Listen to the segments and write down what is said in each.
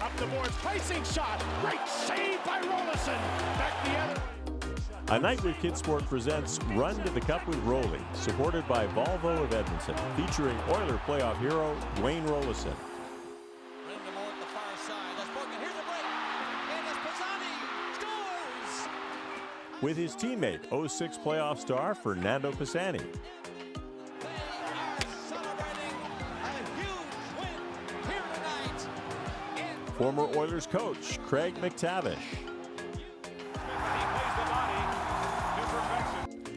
Up the boards, racing shot. Great save by Roloson. Back the other way. A Night with KidSport presents Run to the Cup with Roli, supported by Volvo of Edmonton, featuring Oiler playoff hero Dwayne Roloson. With his teammate, 06 playoff star Fernando Pisani. Former Oilers coach Craig McTavish.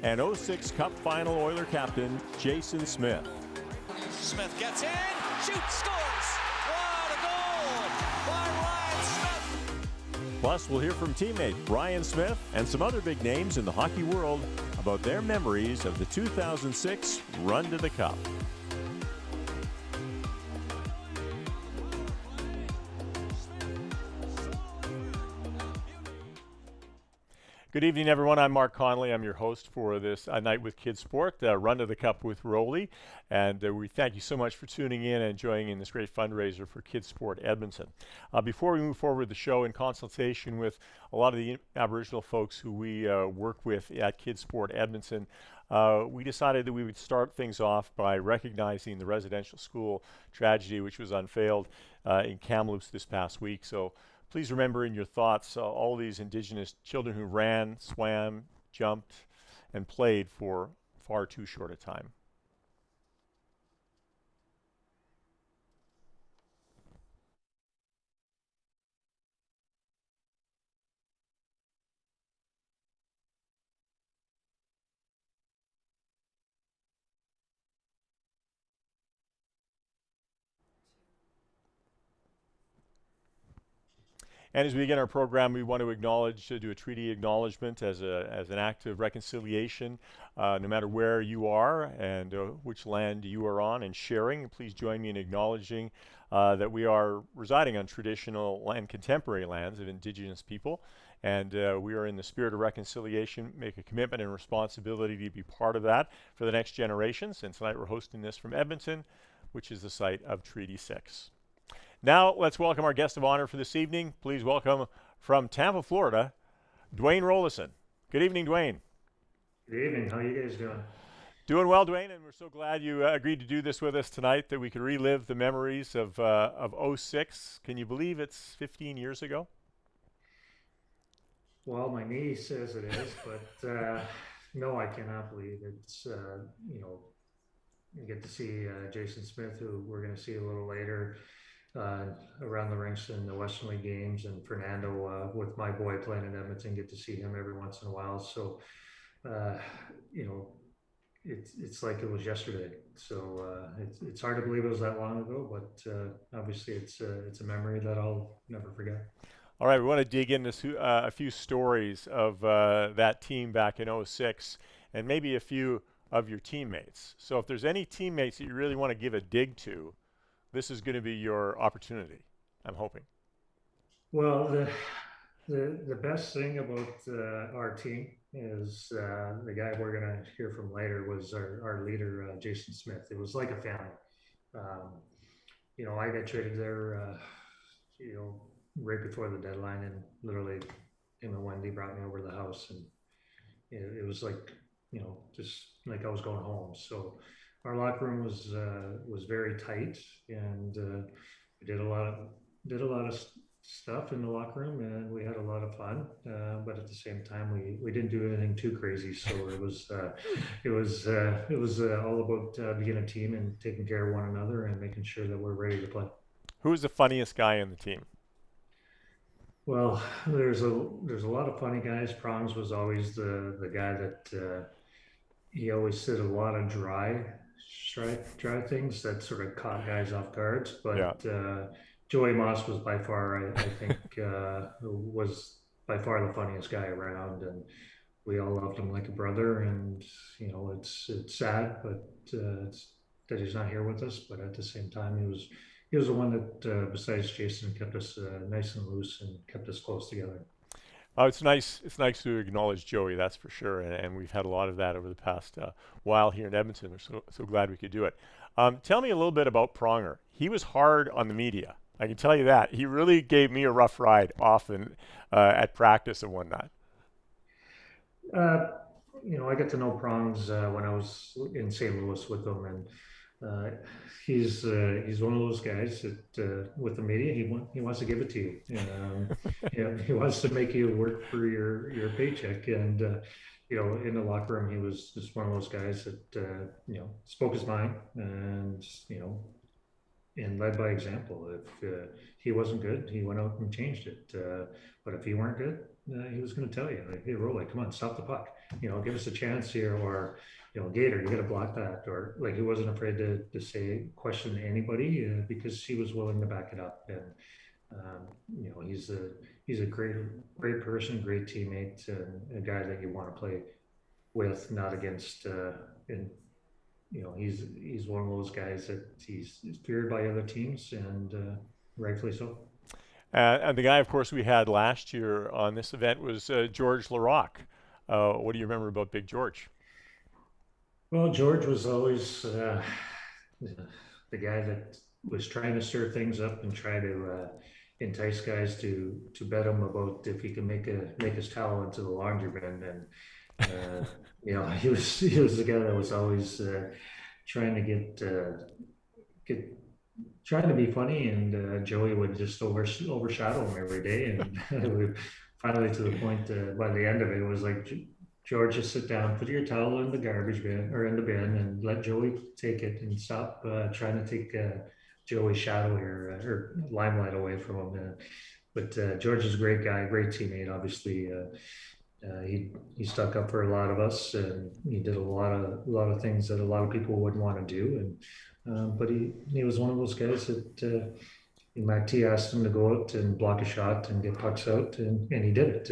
And 06 Cup final Oiler captain Jason Smith. Smith gets in, shoots, scores! What a goal by Ryan Smith! Plus, we'll hear from teammate Brian Smith and some other big names in the hockey world about their memories of the 2006 Run to the Cup. Good evening, everyone. I'm Mark Connolly. I'm your host for this Night with KidSport, Run to the Cup with Roli. And we thank you so much for tuning in and joining in this great fundraiser for KidSport Edmonton. Before we move forward with the show, in consultation with a lot of the Aboriginal folks who we work with at KidSport Edmonton, we decided that we would start things off by recognizing the residential school tragedy which was unveiled in Kamloops this past week. So please remember in your thoughts all these Indigenous children who ran, swam, jumped, and played for far too short a time. And as we begin our program, we want to acknowledge, do a treaty acknowledgement as an act of reconciliation, no matter where you are and which land you are on and sharing. Please join me in acknowledging that we are residing on traditional and contemporary lands of Indigenous people, and we are in the spirit of reconciliation, make a commitment and responsibility to be part of that for the next generations. And tonight we're hosting this from Edmonton, which is the site of Treaty 6. Now, let's welcome our guest of honor for this evening. Please welcome from Tampa, Florida, Dwayne Roloson. Good evening, Dwayne. Good evening. How are you guys doing? Doing well, Dwayne, and we're so glad you agreed to do this with us tonight, that we could relive the memories of '06. Can you believe it's 15 years ago? Well, my knee says it is, but no, I cannot believe it's, you get to see Jason Smith, who we're going to see a little later, around the rinks in the Western League games, and Fernando, with my boy playing in Edmonton, get to see him every once in a while. So, it's like it was yesterday. So it's hard to believe it was that long ago, but obviously it's a memory that I'll never forget. All right, we want to dig into a few stories of that team back in '06, and maybe a few of your teammates. So if there's any teammates that you really want to give a dig to, this is going to be your opportunity, I'm hoping. Well, the best thing about our team is the guy we're going to hear from later was our leader, Jason Smith. It was like a family. I got traded there, right before the deadline, and literally him and Wendy brought me over to the house, and it was like, just like I was going home. So our locker room was very tight, and we did a lot of stuff in the locker room, and we had a lot of fun. But at the same time, we didn't do anything too crazy. So it was all about being a team and taking care of one another and making sure that we're ready to play. Who's the funniest guy on the team? Well, there's a lot of funny guys. Prongs was always the guy that he always said a lot of dry things that sort of caught guys off guards. But yeah. Joey Moss was by far, I think, was by far the funniest guy around, and we all loved him like a brother. And it's sad, but that he's not here with us. But at the same time, he was the one that, besides Jason, kept us nice and loose and kept us close together. Oh, it's nice. It's nice to acknowledge Joey, that's for sure, and we've had a lot of that over the past while here in Edmonton. We're so glad we could do it. Tell me a little bit about Pronger. He was hard on the media. I can tell you that. He really gave me a rough ride often at practice and whatnot. I got to know Prongs when I was in St. Louis with him, and uh, he's one of those guys that with the media he wants to give it to you. He wants to make you work for your paycheck, and in the locker room he was just one of those guys that spoke his mind, and and led by example. If he wasn't good, he went out and changed it. But if he weren't good, he was going to tell you, like, "Hey, Roli, come on, stop the puck. Give us a chance here," or "Gator, you got to block that." Or like he wasn't afraid to say question anybody because he was willing to back it up. And he's a great person, great teammate, and a guy that you want to play with, not against. And he's one of those guys that he's feared by other teams, and rightfully so. And the guy, of course, we had last year on this event was George Larocque. What do you remember about Big George? Well, George was always the guy that was trying to stir things up and try to entice guys to bet him about if he can make his towel into the laundry bin. And he was the guy that was always trying to trying to be funny, and Joey would just overshadow him every day, and finally to the point by the end of it was like, "George, just sit down, put your towel in the garbage bin or in the bin, and let Joey take it, and stop trying to take Joey's shadow here or limelight away from him." But George is a great guy, great teammate. Obviously, he stuck up for a lot of us, and he did a lot of things that a lot of people wouldn't want to do. And but he was one of those guys that Mac T asked him to go out and block a shot and get pucks out, and he did it.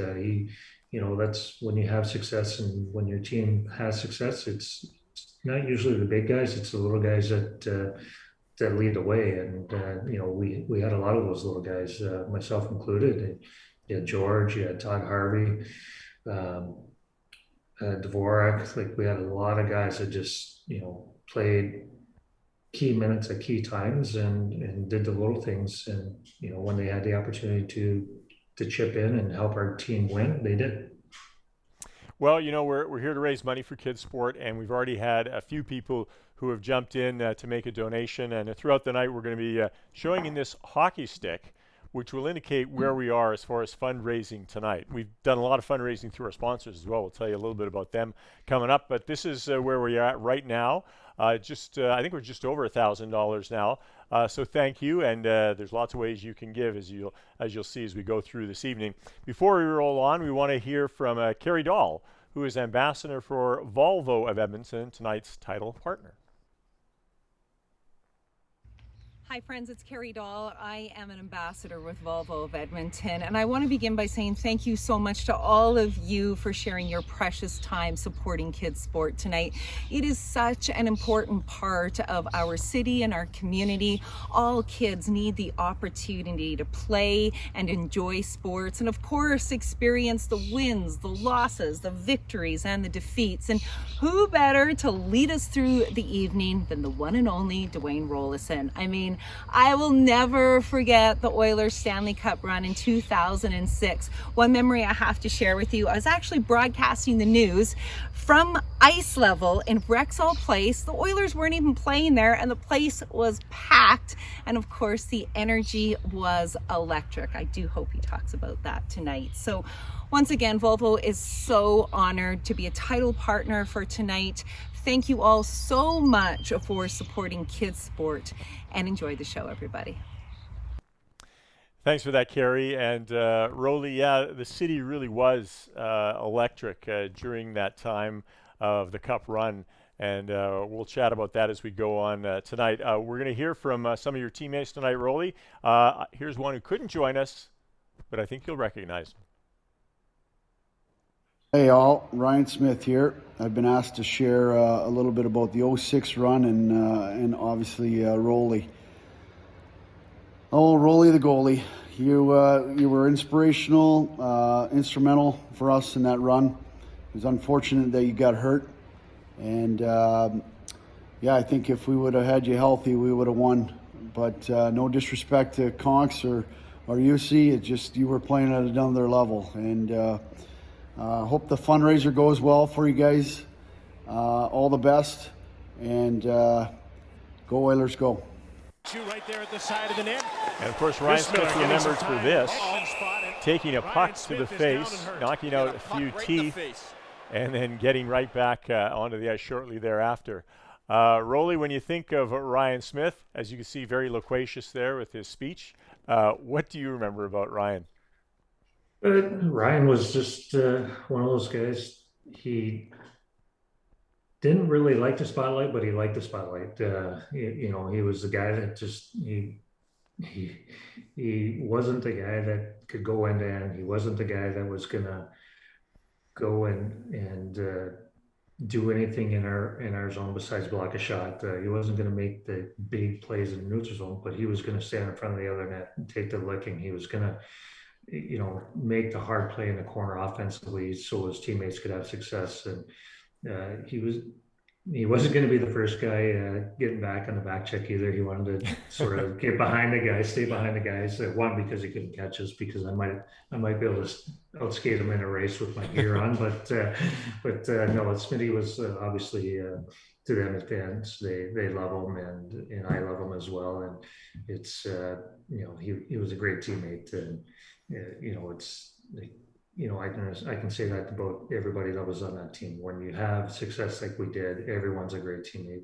That's when you have success, and when your team has success, it's not usually the big guys; it's the little guys that lead the way. And we had a lot of those little guys, myself included. You had George, you had Todd Harvey, Dvorak. Like, we had a lot of guys that just played key minutes at key times, and did the little things. And when they had the opportunity to chip in and help our team win, they did. Well, we're here to raise money for KidSport, and we've already had a few people who have jumped in to make a donation. And throughout the night, we're going to be showing in this hockey stick, which will indicate where we are as far as fundraising tonight. We've done a lot of fundraising through our sponsors as well. We'll tell you a little bit about them coming up, but this is where we are at right now. I think we're just over $1,000 now. So thank you, and there's lots of ways you can give, as you'll see as we go through this evening. Before we roll on, we want to hear from Carrie Dahl, who is ambassador for Volvo of Edmonton, tonight's title partner. Hi friends, it's Carrie Dahl. I am an ambassador with Volvo of Edmonton, and I want to begin by saying thank you so much to all of you for sharing your precious time supporting KidSport tonight. It is such an important part of our city and our community. All kids need the opportunity to play and enjoy sports, and of course experience the wins, the losses, the victories, and the defeats. And who better to lead us through the evening than the one and only Dwayne Roloson? I mean, I will never forget the Oilers Stanley Cup run in 2006. One memory I have to share with you, I was actually broadcasting the news from ice level in Rexall Place. The Oilers weren't even playing there, and the place was packed. And of course, the energy was electric. I do hope he talks about that tonight. So once again, Volvo is so honored to be a title partner for tonight. Thank you all so much for supporting KidSport, and enjoy the show, everybody. Thanks for that, Carrie. And Roli, yeah, the city really was electric during that time of the Cup run. And we'll chat about that as we go on tonight. We're going to hear from some of your teammates tonight, Roli. Here's one who couldn't join us, but I think you'll recognize him. Hey all, Ryan Smith here. I've been asked to share a little bit about the 06 run and obviously Roli. Oh, Roli the goalie. You were instrumental for us in that run. It was unfortunate that you got hurt. And I think if we would have had you healthy, we would have won But no disrespect to Conks or UC, it just you were playing at another level. And hope the fundraiser goes well for you guys. All the best, and go Oilers, go! Right there at the side of the net. And of course, Ryan Smith remembered for this, taking a puck to the face, knocking out a few teeth, and then getting right back onto the ice shortly thereafter. Roli, when you think of Ryan Smith, as you can see, very loquacious there with his speech, what do you remember about Ryan? Ryan was just one of those guys. He didn't really like the spotlight, but he liked the spotlight. He was the guy that just he wasn't the guy that could go end to end. He wasn't the guy that was gonna go and do anything in our zone besides block a shot. He wasn't gonna make the big plays in the neutral zone, but he was gonna stand in front of the other net and take the licking. He was gonna make the hard play in the corner offensively so his teammates could have success. And he wasn't going to be the first guy getting back on the back check either. He wanted to sort of get behind the guys, stay behind the guys. One, because he couldn't catch us, because I might be able to outskate him in a race with my gear on. But no, Smitty was obviously to them advanced. They love him, and I love him as well. And it's he was a great teammate, and it's like, I can say that about everybody that was on that team. When you have success like we did, everyone's a great teammate.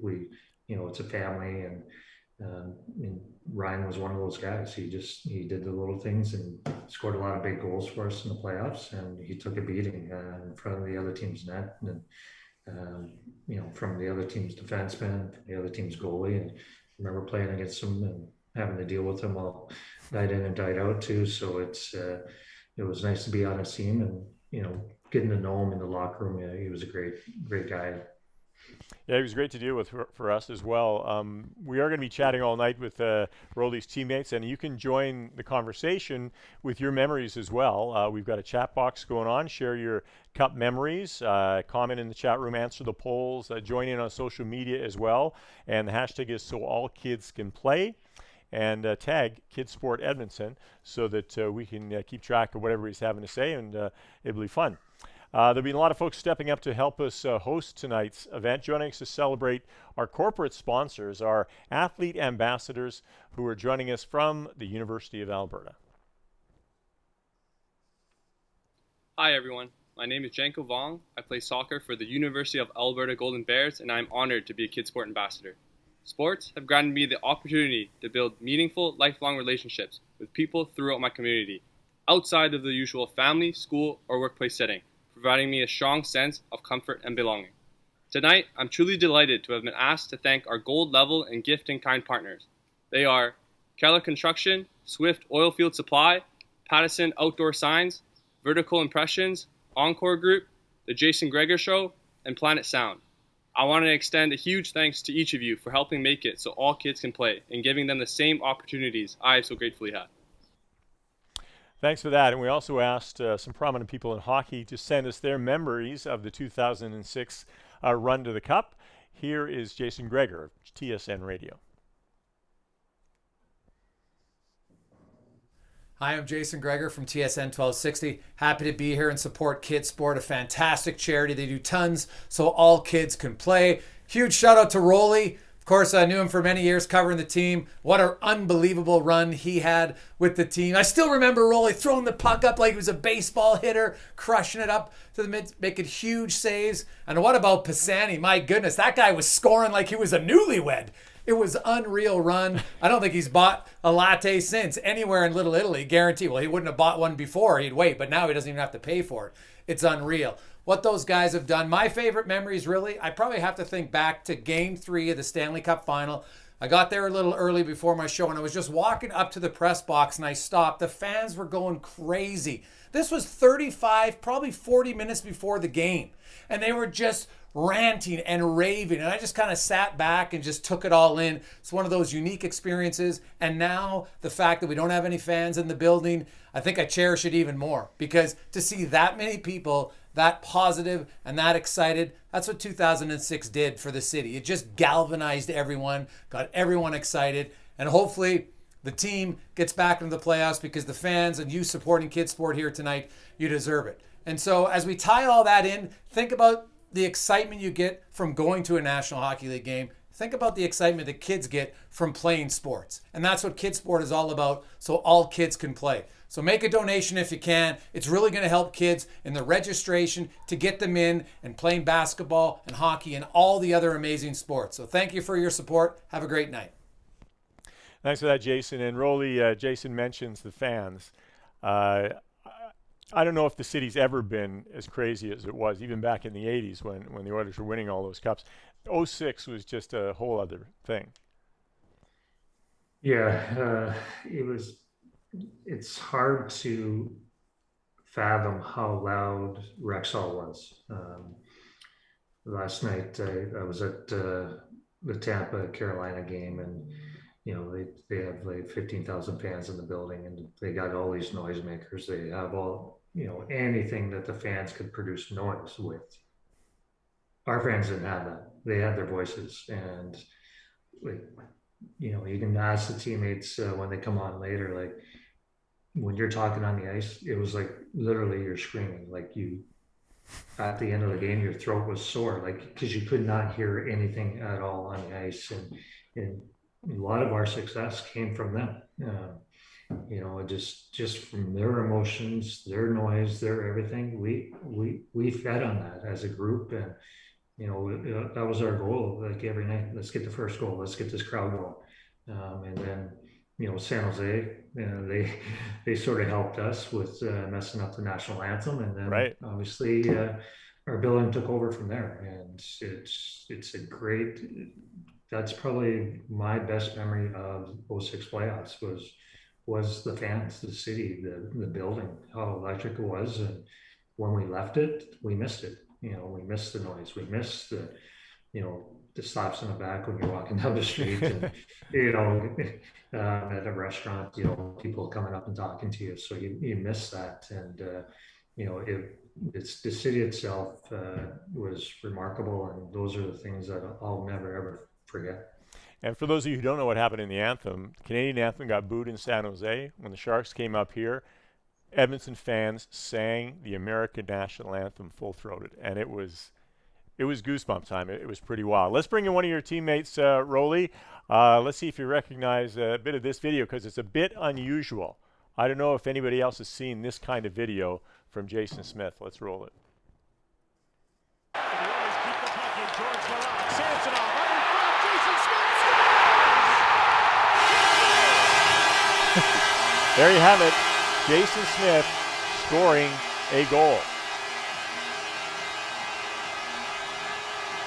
It's a family, and Ryan was one of those guys. He did the little things and scored a lot of big goals for us in the playoffs, and he took a beating in front of the other team's net, and from the other team's defenseman, from the other team's goalie. And I remember playing against him and having to deal with him all night in and night out too. So it was nice to be on his team, and getting to know him in the locker room. Yeah, he was a great guy. Yeah, he was great to deal with for us as well. We are going to be chatting all night with Roli's teammates, and you can join the conversation with your memories as well. We've got a chat box going on. Share your Cup memories, comment in the chat room, answer the polls, join in on social media as well. And the hashtag is so all kids can play. And tag KidSport Edmonton so that we can keep track of what everybody's having to say, and it'll be fun. There'll be a lot of folks stepping up to help us host tonight's event. Joining us to celebrate our corporate sponsors, our athlete ambassadors who are joining us from the University of Alberta. Hi everyone, my name is Janko Vong. I play soccer for the University of Alberta Golden Bears, and I'm honored to be a KidSport ambassador. Sports have granted me the opportunity to build meaningful, lifelong relationships with people throughout my community, outside of the usual family, school, or workplace setting, providing me a strong sense of comfort and belonging. Tonight, I'm truly delighted to have been asked to thank our gold level and gift in kind partners. They are Keller Construction, Swift Oilfield Supply, Pattison Outdoor Signs, Vertical Impressions, Encore Group, The Jason Greger Show, and Planet Sound. I want to extend a huge thanks to each of you for helping make it so all kids can play and giving them the same opportunities I so gratefully had. Thanks for that. And we also asked some prominent people in hockey to send us their memories of the 2006 run to the Cup. Here is Jason Greger of TSN Radio. Hi, I'm Jason Greger from TSN 1260. Happy to be here and support KidSport, a fantastic charity. They do tons so all kids can play. Huge shout out to Roli. Of course, I knew him for many years covering the team. What an unbelievable run he had with the team. I still remember Roli throwing the puck up like he was a baseball hitter, crushing it up to the mid, making huge saves. And what about Pisani? My goodness, that guy was scoring like he was a newlywed. It was unreal run. I don't think he's bought a latte since anywhere in Little Italy, guarantee. Well, he wouldn't have bought one before. He'd wait, but now he doesn't even have to pay for it. It's unreal. What those guys have done. My favorite memories, really, I probably have to think back to Game 3 of the Stanley Cup Final. I got there a little early before my show, and I was just walking up to the press box, and I stopped. The fans were going crazy. This was 35, probably 40 minutes before the game, and they were just ranting and raving, and I just kind of sat back and just took it all in. It's one of those unique experiences, and now the fact that we don't have any fans in the building, I think I cherish it even more, because to see that many people that positive and that excited, that's what 2006 did for the city. It just galvanized everyone, got everyone excited, And hopefully the team gets back into the playoffs, because the fans and you supporting KidSport here tonight, you deserve it. And so as we tie all that in, think about the excitement you get from going to a National Hockey League game. Think about the excitement that kids get from playing sports. And that's what KidSport is all about, so all kids can play. So make a donation if you can. It's really going to help kids in the registration to get them in and playing basketball and hockey and all the other amazing sports. So thank you for your support. Have a great night. Thanks for that, Jason. And Roli, Jason mentions the fans. I don't know if the city's ever been as crazy as it was, even back in the 80s when the Oilers were winning all those cups. 06 was just a whole other thing. Yeah, it's hard to fathom how loud Rexall was. Last night I was at the Tampa Carolina game, and they have like 15,000 fans in the building, and they got all these noisemakers. They have all anything that the fans could produce noise with. Our fans didn't have that. They had their voices, and you can ask the teammates when they come on later, like when you're talking on the ice, it was like literally you're screaming, like at the end of the game, your throat was sore, like, because you could not hear anything at all on the ice. And a lot of our success came from them. Just from their emotions, their noise, their everything. We fed on that as a group, and that was our goal. Like every night, let's get the first goal, let's get this crowd going. And then San Jose, they sort of helped us with messing up the national anthem, and then obviously our building took over from there. And it's a great. That's probably my best memory of 06 playoffs was the fans, the city, the building, how electric it was. And when we left it, we missed it. We missed the noise. We missed the stops in the back when you're walking down the street, and at a restaurant, people coming up and talking to you. So you miss that. And it's the city itself was remarkable, and those are the things that I'll never ever forget. And for those of you who don't know what happened in the anthem, the Canadian anthem got booed in San Jose. When the Sharks came up here, Edmonton fans sang the American national anthem full-throated, and it was goosebump time. It was pretty wild. Let's bring in one of your teammates, Roli. Let's see if you recognize a bit of this video, because it's a bit unusual. I don't know if anybody else has seen this kind of video from Jason Smith. Let's roll it. There you have it. Jason Smith scoring a goal.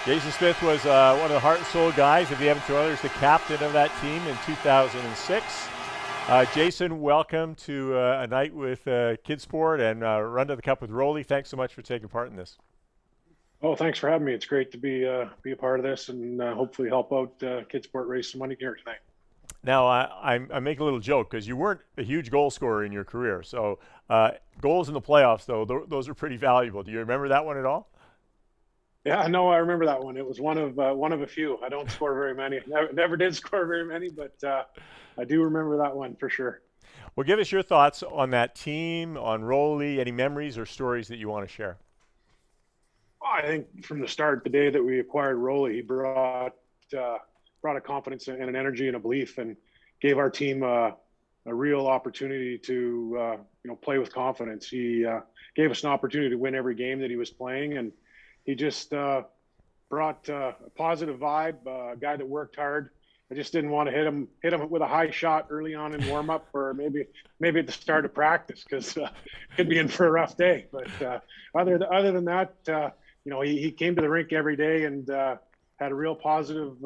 Jason Smith was one of the heart and soul guys of the Edmonton Oilers, the captain of that team in 2006. Jason, welcome to a night with KidSport and Run to the Cup with Roli. Thanks so much for taking part in this. Oh, thanks for having me. It's great to be a part of this, and hopefully help out KidSport raise some money here tonight. Now, I make a little joke because you weren't a huge goal scorer in your career. So goals in the playoffs, though, those are pretty valuable. Do you remember that one at all? Yeah, no, I remember that one. It was one of a few. I don't score very many. Never did score very many, but I do remember that one for sure. Well, give us your thoughts on that team, on Roli, any memories or stories that you want to share. I think from the start, the day that we acquired Roli, he brought a confidence and an energy and a belief, and gave our team a real opportunity to play with confidence. He gave us an opportunity to win every game that he was playing, and he just brought a positive vibe, a guy that worked hard. I just didn't want to hit him with a high shot early on in warm up, or maybe at the start of practice, because could be in for a rough day. But other than that, he came to the rink every day and had a real positive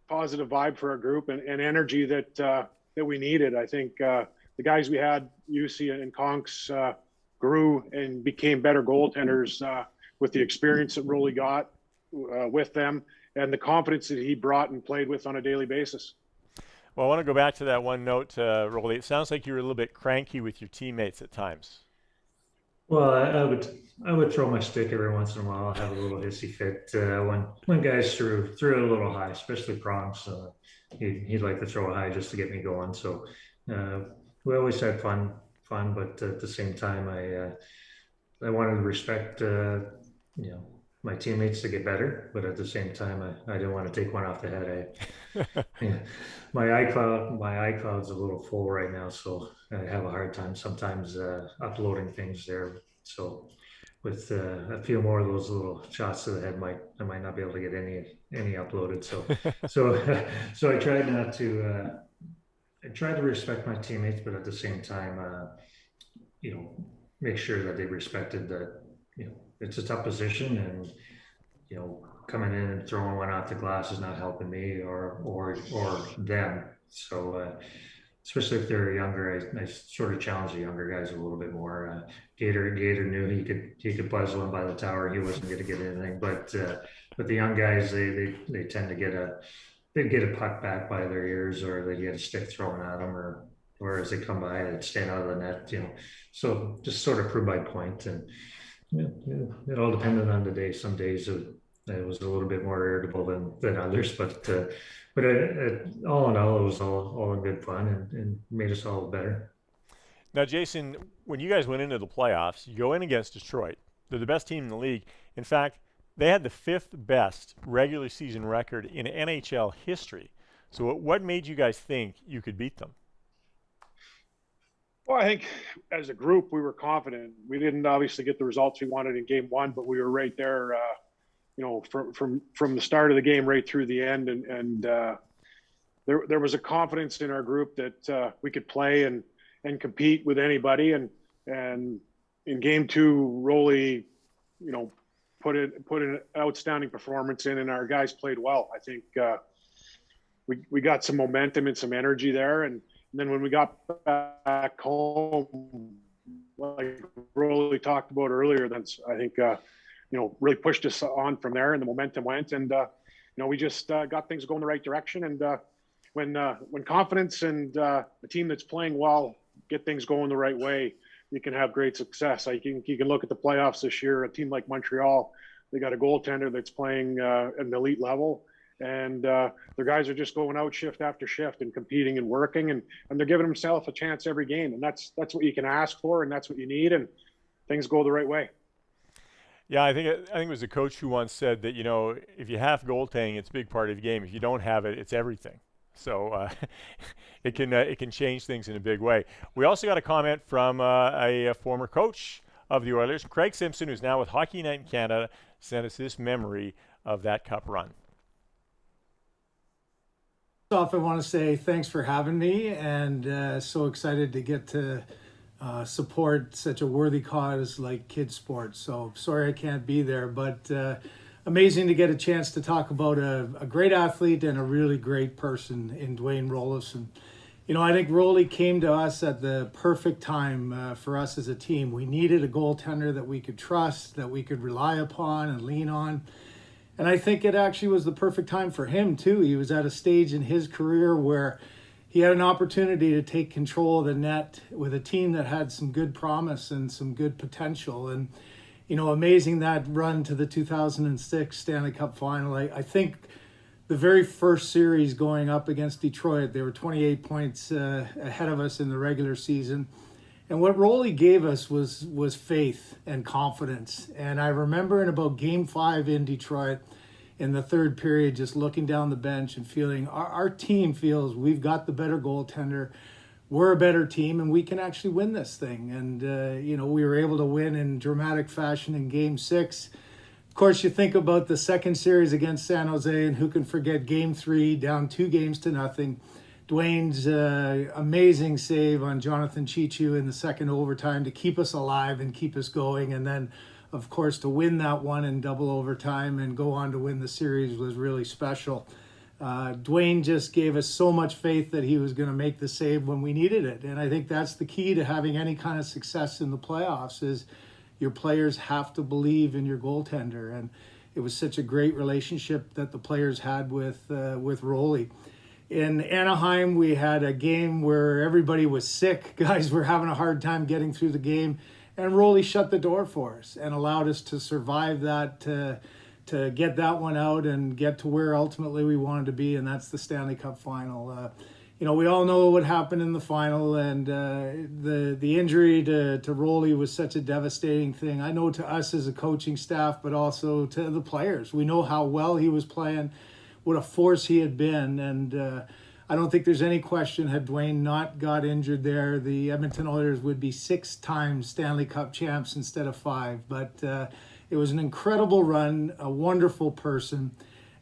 vibe for our group, and energy that we needed. I think the guys we had, UC and Conks, grew and became better goaltenders with the experience that Roli got with them, and the confidence that he brought and played with on a daily basis. Well, I want to go back to that one note, Roli. It sounds like you were a little bit cranky with your teammates at times. Well, I would throw my stick every once in a while, have a little hissy fit when guys threw it a little high, especially Prongs. he'd like to throw high just to get me going. So we always had fun, but at the same time, I wanted to respect my teammates to get better, but at the same time, I didn't want to take one off the head. Yeah, my iCloud's a little full right now, so I have a hard time sometimes uploading things there. So with a few more of those little shots to the head, I might not be able to get any uploaded. So I tried not to. I tried to respect my teammates, but at the same time, make sure that they respected that. It's a tough position, and coming in and throwing one off the glass is not helping me or them. So especially if they're younger, I sort of challenge the younger guys a little bit more. Gator knew he could buzz one by the tower. He wasn't going to get anything, but the young guys they tend to get a puck back by their ears, or they get a stick thrown at them, or as they come by, they'd stand out of the net. So just sort of prove my point, and it all depended on the day. Some days it was a little bit more irritable than others, but all in all, it was all in good fun and made us all better. Now, Jason, when you guys went into the playoffs, you go in against Detroit. They're the best team in the league. In fact, they had the 5th best regular season record in NHL history. So what made you guys think you could beat them? Well, I think as a group, we were confident. We didn't obviously get the results we wanted in game 1, but we were right there, from the start of the game right through the end. And there was a confidence in our group that we could play and compete with anybody. And in game 2, Roli, put an outstanding performance in, and our guys played well. I think we got some momentum and some energy there. And then when we got back home, like Roli talked about earlier, that's, I think, really pushed us on from there, and the momentum went. And, we just got things going the right direction. And when confidence and a team that's playing well get things going the right way, you can have great success. You can look at the playoffs this year. A team like Montreal, they got a goaltender that's playing at an elite level. And their guys are just going out shift after shift and competing and working, and they're giving themselves a chance every game. And that's what you can ask for, and that's what you need, and things go the right way. Yeah, I think it was a coach who once said that, if you have goaltending, it's a big part of the game. If you don't have it, it's everything. So it can change things in a big way. We also got a comment from a former coach of the Oilers, Craig Simpson, who's now with Hockey Night in Canada, sent us this memory of that cup run. Off, I want to say thanks for having me, and so excited to get to support such a worthy cause like KidSport. So sorry I can't be there, but amazing to get a chance to talk about a great athlete and a really great person in Dwayne Roloson. I think Roli came to us at the perfect time for us as a team. We needed a goaltender that we could trust, that we could rely upon and lean on. And I think it actually was the perfect time for him, too. He was at a stage in his career where he had an opportunity to take control of the net with a team that had some good promise and some good potential. And, amazing that run to the 2006 Stanley Cup final. I think the very first series going up against Detroit, they were 28 points ahead of us in the regular season. And what Roli gave us was faith and confidence. And I remember in about game 5 in Detroit, in the third period, just looking down the bench and feeling our team feels we've got the better goaltender. We're a better team, and we can actually win this thing. And, we were able to win in dramatic fashion in game 6. Of course, you think about the second series against San Jose, and who can forget game 3, down 2-0. Dwayne's amazing save on Jonathan Chichu in the second overtime to keep us alive and keep us going. And then, of course, to win that one in double overtime and go on to win the series was really special. Dwayne just gave us so much faith that he was going to make the save when we needed it. And I think that's the key to having any kind of success in the playoffs is your players have to believe in your goaltender. And it was such a great relationship that the players had with Roli. In Anaheim, we had a game where everybody was sick. Guys were having a hard time getting through the game. And Roli shut the door for us and allowed us to survive that to to get that one out and get to where ultimately we wanted to be, and that's the Stanley Cup final. We all know what happened in the final, and the injury to Roli was such a devastating thing. I know to us as a coaching staff, but also to the players. We know how well he was playing, what a force he had been, and I don't think there's any question, had Dwayne not got injured there, the Edmonton Oilers would be 6-time Stanley Cup champs instead of 5. But it was an incredible run, a wonderful person.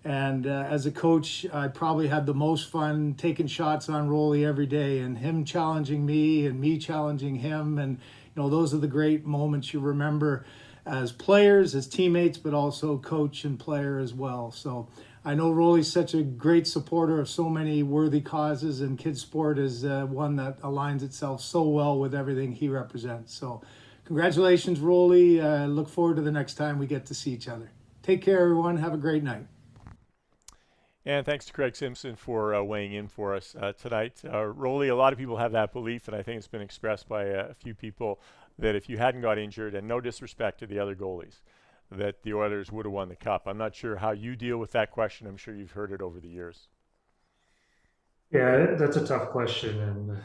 And as a coach, I probably had the most fun taking shots on Roli every day, and him challenging me and me challenging him. And, those are the great moments you remember as players, as teammates, but also coach and player as well. So I know Roli's such a great supporter of so many worthy causes, and KidSport is one that aligns itself so well with everything he represents. So congratulations, Roli. Look forward to the next time we get to see each other. Take care, everyone. Have a great night. And thanks to Craig Simpson for weighing in for us tonight. Roli, a lot of people have that belief, and I think it's been expressed by a few people, that if you hadn't got injured, and no disrespect to the other goalies, that the Oilers would have won the Cup. I'm not sure how you deal with that question. I'm sure you've heard it over the years. Yeah, that's a tough question, and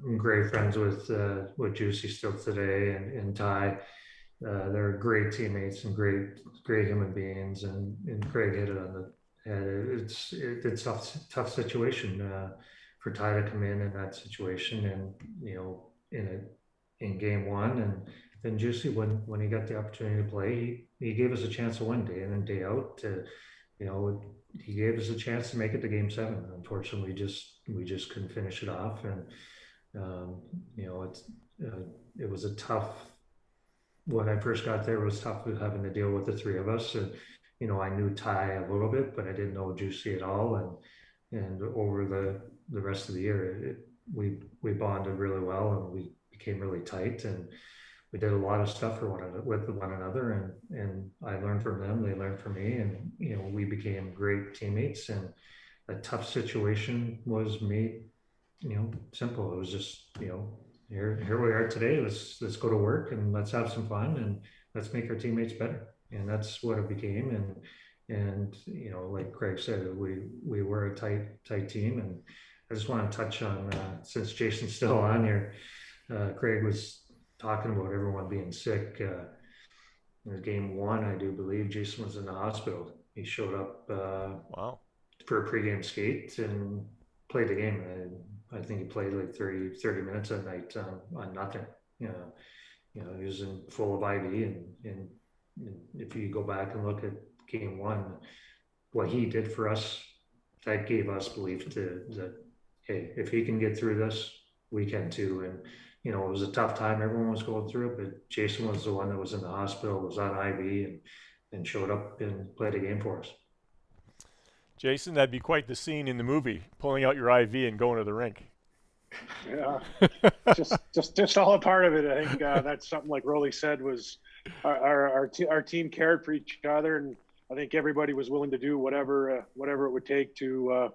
I'm great friends with Juicy still today, and Ty. They're great teammates and great human beings, and Craig hit it on the head. It's a tough situation for Ty to come in that situation, and in game one, and then Juicy, when he got the opportunity to play, he gave us a chance to win day in and day out. He gave us a chance to make it to game 7. Unfortunately, we just couldn't finish it off, and it was a tough. When I first got there, it was tough having to deal with the 3 of us, and I knew Ty a little bit, but I didn't know Juicy at all, and over the rest of the year, we bonded really well, and we became really tight, and we did a lot of stuff with one another, and I learned from them, they learned from me, and we became great teammates. And a tough situation was made simple. It was just here we are today. Let's go to work, and let's have some fun, and let's make our teammates better. And that's what it became. And like Craig said, we were a tight team. And I just want to touch on, since Jason's still on here, Craig was talking about everyone being sick. In game 1, I do believe Jason was in the hospital. He showed up for a pregame skate and played the game. I think he played like 30 minutes at night on nothing. He was in full of IV, and if you go back and look at game 1, what he did for us, that gave us belief that hey, if he can get through this, we can too. And it was a tough time. Everyone was going through it, but Jason was the one that was in the hospital, was on IV, and showed up and played a game for us. Jason, that'd be quite the scene in the movie, pulling out your IV and going to the rink. Yeah, just all a part of it. I think that's something, like Roli said, was our team cared for each other, and I think everybody was willing to do whatever it would take to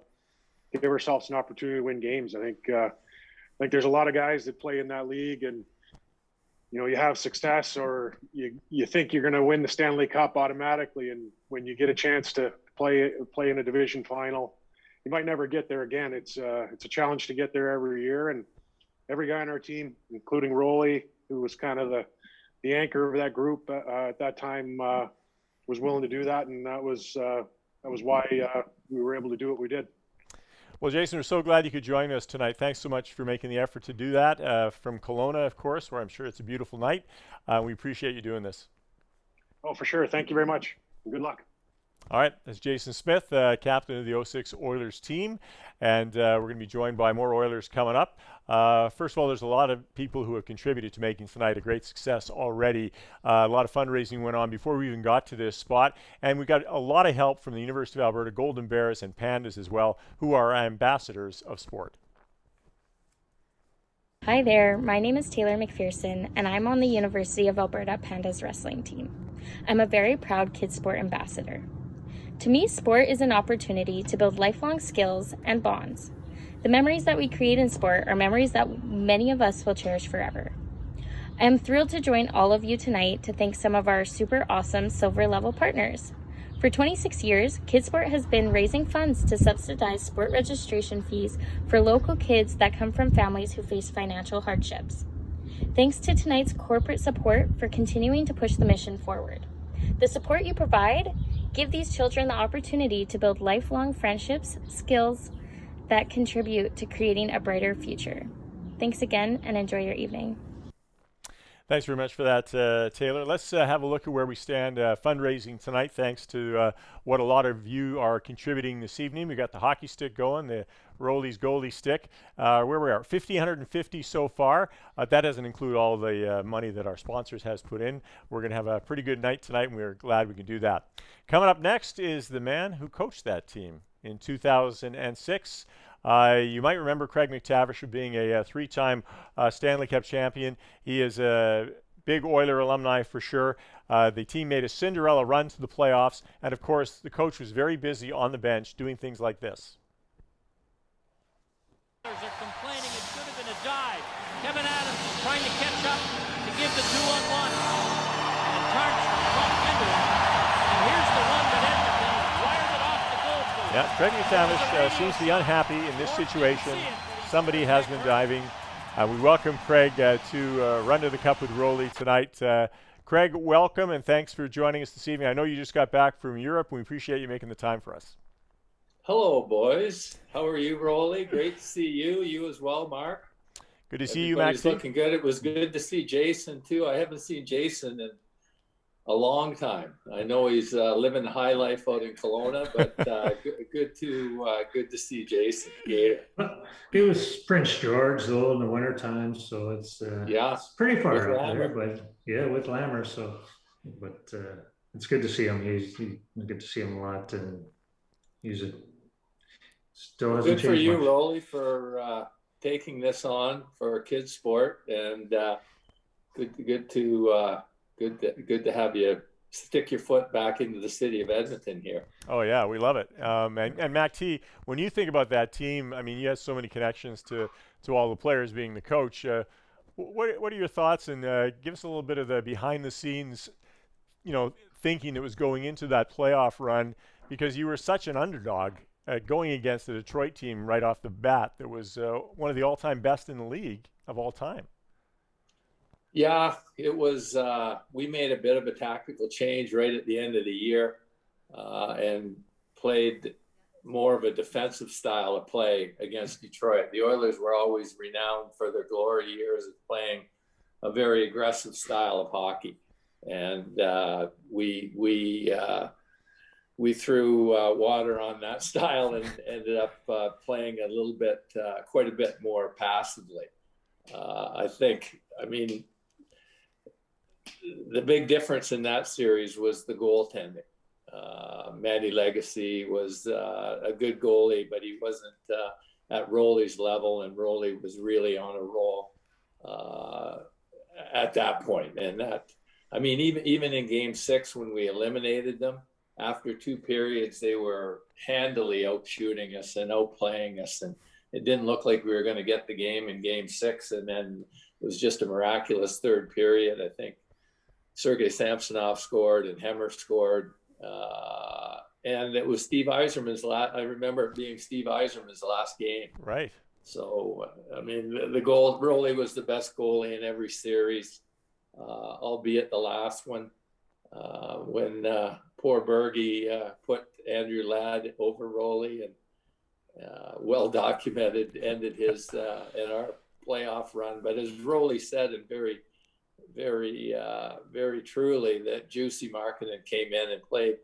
give ourselves an opportunity to win games. I think there's a lot of guys that play in that league, and you have success, or you think you're going to win the Stanley Cup automatically, and when you get a chance to play in a division final, you might never get there again. It's a challenge to get there every year, and every guy on our team, including Roli, who was kind of the anchor of that group at that time, was willing to do that, and that was why we were able to do what we did. Well, Jason, we're so glad you could join us tonight. Thanks so much for making the effort to do that from Kelowna, of course, where I'm sure it's a beautiful night. We appreciate you doing this. Oh, for sure. Thank you very much. Good luck. All right, that's Jason Smith, captain of the 06 Oilers team, and we're going to be joined by more Oilers coming up. First of all, there's a lot of people who have contributed to making tonight a great success already. A lot of fundraising went on before we even got to this spot, and we got a lot of help from the University of Alberta Golden Bears and Pandas as well, who are ambassadors of sport. Hi there, my name is Taylor McPherson, and I'm on the University of Alberta Pandas wrestling team. I'm a very proud KidSport ambassador. To me, sport is an opportunity to build lifelong skills and bonds. The memories that we create in sport are memories that many of us will cherish forever. I am thrilled to join all of you tonight to thank some of our super awesome silver level partners. For 26 years, KidSport has been raising funds to subsidize sport registration fees for local kids that come from families who face financial hardships. Thanks to tonight's corporate support for continuing to push the mission forward. The support you provide give these children the opportunity to build lifelong friendships, skills that contribute to creating a brighter future. Thanks again and enjoy your evening. Thanks very much for that, Taylor. Let's have a look at where we stand fundraising tonight, thanks to what a lot of you are contributing this evening. We got the hockey stick going, the Roli's goalie stick, where we are, 150 so far. That doesn't include all the money that our sponsors has put in. We're going to have a pretty good night tonight, and we're glad we can do that. Coming up next is the man who coached that team in 2006. You might remember Craig McTavish for being a three-time Stanley Cup champion. He is a big Oiler alumni for sure. The team made a Cinderella run to the playoffs, and of course the coach was very busy on the bench doing things like this. Are complaining it should have been a dive. Kevin Adams is trying to catch up to give the 2-on-1. And Tarch bumped into it. And here's the one that Edmonton wired it off the goal post. Yeah, Craig McTavish seems to be unhappy in this situation. Somebody has been diving. We welcome Craig to Run to the Cup with Roli tonight. Craig, welcome and thanks for joining us this evening. I know you just got back from Europe, and we appreciate you making the time for us. Hello, boys. How are you, Roli? Great to see you. You as well, Mark. Good to see you, Max. Looking good. It was good to see Jason, too. I haven't seen Jason in a long time. I know he's living the high life out in Kelowna, but good to see Jason. Yeah. It was Prince George, though, in the winter time, so it's it's pretty far out there, but yeah, with Lammer. So, but it's good to see him. He's good to see him a lot, and he's still hasn't good for changed you, much. Roli, for taking this on for KidSport, and good to have you stick your foot back into the city of Edmonton here. Oh yeah, we love it. And Mac T, when you think about that team, I mean, you have so many connections to all the players, being the coach. What are your thoughts? And give us a little bit of the behind the scenes, thinking that was going into that playoff run, because you were such an underdog going against the Detroit team right off the bat that was one of the all-time best in the league of all time. Yeah, it was. We made a bit of a tactical change right at the end of the year and played more of a defensive style of play against Detroit. The Oilers were always renowned for their glory years of playing a very aggressive style of hockey, and we threw water on that style and ended up playing a little bit, quite a bit more passively. I mean, the big difference in that series was the goaltending. Manny Legacy was a good goalie, but he wasn't at Roli's level, and Roli was really on a roll at that point. And that, I mean, even in Game 6 when we eliminated them, after 2 periods, they were handily out shooting us and outplaying us, and it didn't look like we were going to get the game in Game 6. And then it was just a miraculous third period. I think Sergei Samsonov scored and Hemmer scored. And it was Steve Yzerman's last. I remember it being Steve Yzerman's last game. Right. So, I mean, the goal, Roli was the best goalie in every series, albeit the last one, when poor Bergie put Andrew Ladd over Roli, and well documented, ended his in our playoff run. But as Roli said, and very, very truly, that Juicy Markkinen came in and played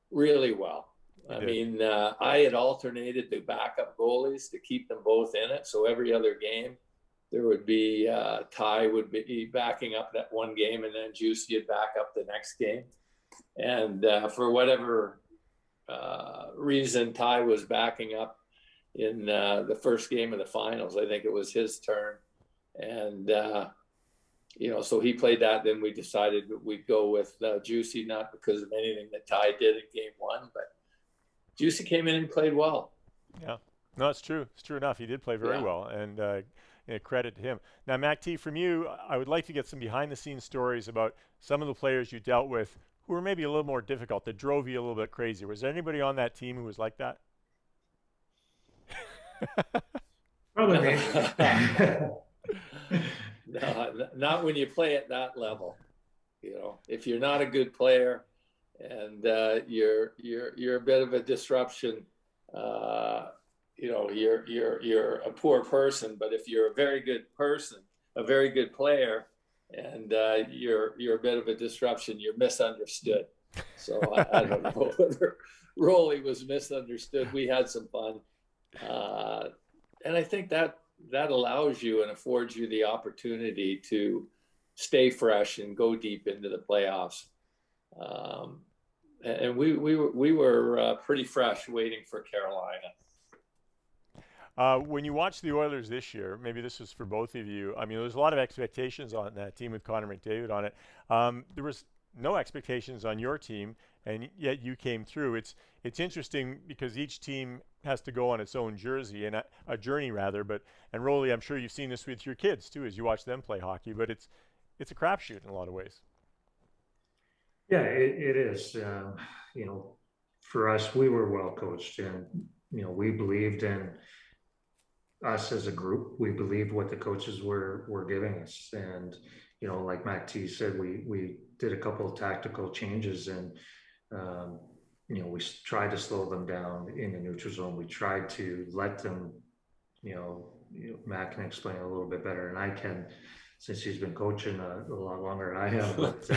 really well. I mean, I had alternated the backup goalies to keep them both in it. So every other game, there would be Ty would be backing up that one game, and then Juicy would back up the next game. And for whatever reason, Ty was backing up in the first game of the finals. I think it was his turn. And, so he played that. Then we decided that we'd go with Juicy, not because of anything that Ty did in Game 1, but Juicy came in and played well. Yeah, no, it's true. It's true enough. He did play very well. And, a credit to him. Now, Mac T, from you, I would like to get some behind-the-scenes stories about some of the players you dealt with who were maybe a little more difficult, that drove you a little bit crazy. Was there anybody on that team who was like that? Probably me. No, not when you play at that level. You know, if you're not a good player and you're a bit of a disruption, you know, you're a poor person. But if you're a very good person, a very good player, and you're a bit of a disruption, you're misunderstood. So I don't know whether Roli was misunderstood. We had some fun, and I think that allows you and affords you the opportunity to stay fresh and go deep into the playoffs. And we were pretty fresh waiting for Carolina. When you watch the Oilers this year, maybe this is for both of you. I mean, there's a lot of expectations on that team with Connor McDavid on it. There was no expectations on your team, and yet you came through. It's interesting because each team has to go on its own jersey and a journey rather. And Roli, I'm sure you've seen this with your kids too, as you watch them play hockey. But it's a crapshoot in a lot of ways. Yeah, it is. You know, for us, we were well coached, and you know, we believed in us as a group. We believed what the coaches were giving us, and you know, like Mac T said, we did a couple of tactical changes, and you know, we tried to slow them down in the neutral zone. We tried to let them, you know, Mac can explain a little bit better than I can, since he's been coaching a lot longer than I have. But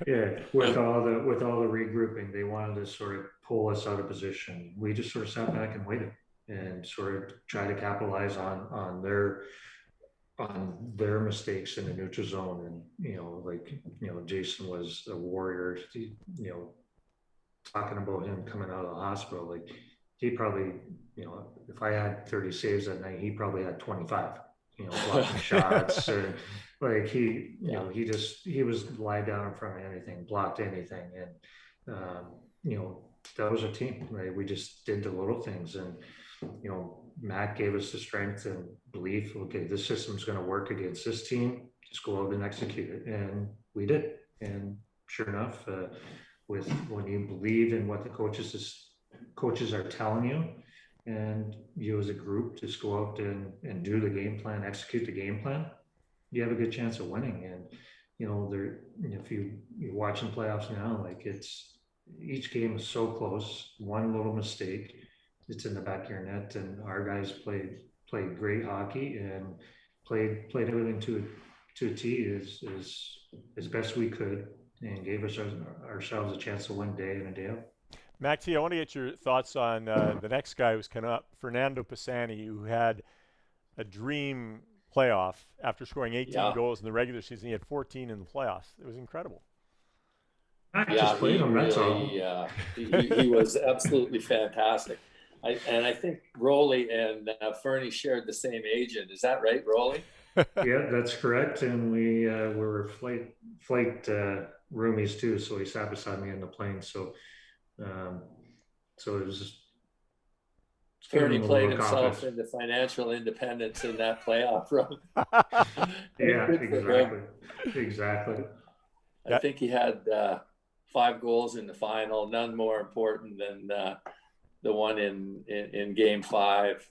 yeah, with all the regrouping, they wanted to sort of pull us out of position. We just sort of sat back and waited and sort of try to capitalize on their mistakes in the neutral zone. And you know, like, you know, Jason was a warrior. You know, talking about him coming out of the hospital, like he probably, you know, if I had 30 saves that night, he probably had 25. You know, blocking shots, or like he, you know, he was lied down in front of anything, blocked anything, and you know, that was a team. Right? We just did the little things, and you know, Matt gave us the strength and belief. Okay, this system's going to work against this team. Just go out and execute it, and we did. And sure enough, when you believe in what the coaches are telling you, and you as a group just go out and do the game plan, execute the game plan, you have a good chance of winning. And you know, if you're watching playoffs now, like each game is so close. One little mistake, it's in the back of your net. And our guys played great hockey and played everything to a T as best we could, and gave ourselves a chance to win day in and day out. Mac T, I want to get your thoughts on the next guy who's coming up, Fernando Pisani, who had a dream playoff after scoring 18 goals in the regular season. He had 14 in the playoffs. It was incredible. He was absolutely fantastic. I think Roli and Fernie shared the same agent. Is that right, Roli? Yeah, that's correct. And we were flight roomies too, so he sat beside me in the plane. So it was just Fernie played himself into financial independence in that playoff run. Yeah, exactly. I think he had 5 goals in the final, none more important than the one in Game 5.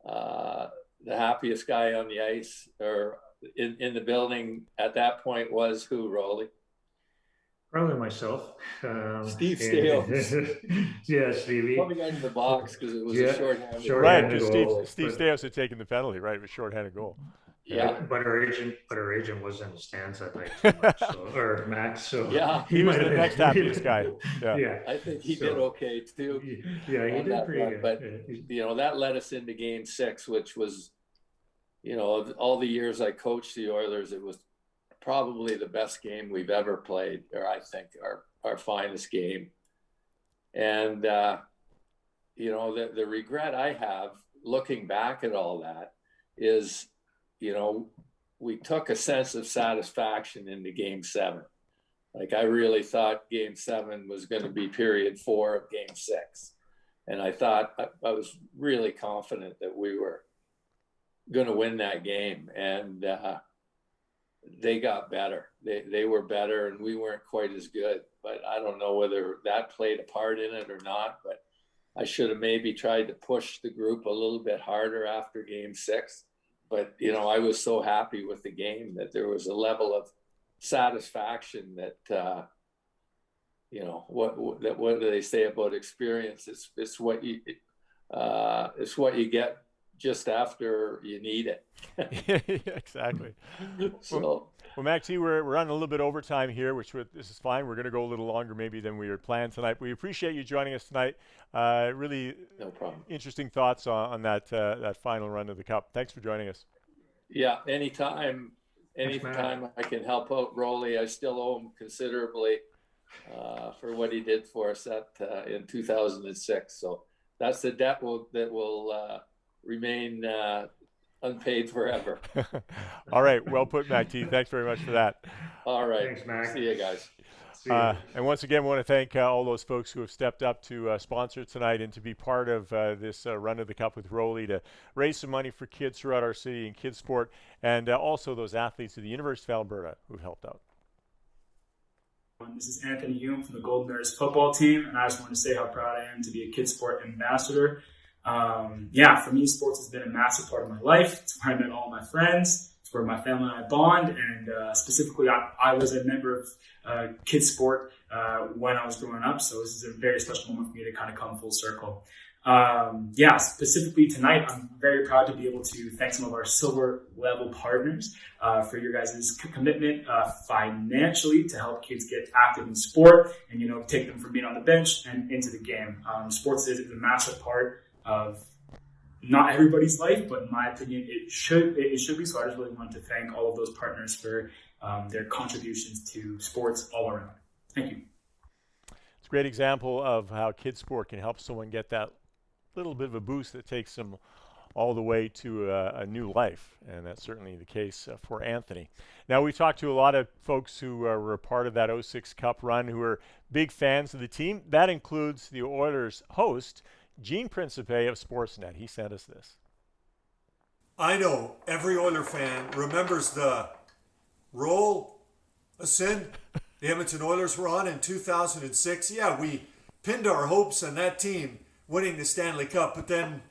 The happiest guy on the ice or in the building at that point was who, Roli? Probably myself. Steve Staios. Yeah, Stevie. Probably got in the box because it was a shorthanded goal. Right, because Steve Staios had taken the penalty, right? It was shorthanded goal. Yeah. But our agent was in the stands that night too much, or Max. So yeah, he was the next happiest guy. Yeah. I think he did okay too. Yeah, he did pretty good. But you know, that led us into Game 6, which was, you know, of all the years I coached the Oilers, it was probably the best game we've ever played, or I think our finest game. And you know, the regret I have looking back at all that is, you know, we took a sense of satisfaction into Game 7. Like, I really thought Game 7 was going to be period 4 of Game 6. And I thought I was really confident that we were going to win that game. And they got better. They were better, and we weren't quite as good. But I don't know whether that played a part in it or not. But I should have maybe tried to push the group a little bit harder after Game 6. But, you know, I was so happy with the game that there was a level of satisfaction that, you know, what do they say about experience? It's what you get just after you need it. Yeah, exactly. So, well, Maxie, we're running a little bit overtime here, this is fine. We're going to go a little longer maybe than we had planned tonight. We appreciate you joining us tonight. Really no problem. Interesting thoughts on that final run of the Cup. Thanks for joining us. Yeah, anytime I can help out Roli. I still owe him considerably for what he did for us in 2006. So that's the debt that will remain unpaid forever. All right. Well put, Maxie. Thanks very much for that. All right. Thanks, Max. See you guys. And once again, I want to thank all those folks who have stepped up to sponsor tonight and to be part of this run of the Cup with Roli to raise some money for kids throughout our city in KidSport, and also those athletes of the University of Alberta who've helped out. This is Anthony Hume from the Golden Bears football team, and I just want to say how proud I am to be a KidSport ambassador. For me, sports has been a massive part of my life. It's where I met all my friends. It's where my family and I bond. And specifically, I was a member of KidSport when I was growing up. So this is a very special moment for me to kind of come full circle. Specifically tonight, I'm very proud to be able to thank some of our silver level partners for your guys' commitment financially to help kids get active in sport and, you know, take them from being on the bench and into the game. Sports is a massive part of not everybody's life, but in my opinion, it should be. So I just really want to thank all of those partners for their contributions to sports all around. Thank you. It's a great example of how KidSport can help someone get that little bit of a boost that takes them all the way to a new life, and that's certainly the case for Anthony. Now, we talked to a lot of folks who were a part of that 06 Cup run who are big fans of the team. That includes the Oilers host, Gene Principe of Sportsnet. He sent us this. I know every Oiler fan remembers the Roloson the Edmonton Oilers were on in 2006. Yeah, we pinned our hopes on that team winning the Stanley Cup, but then,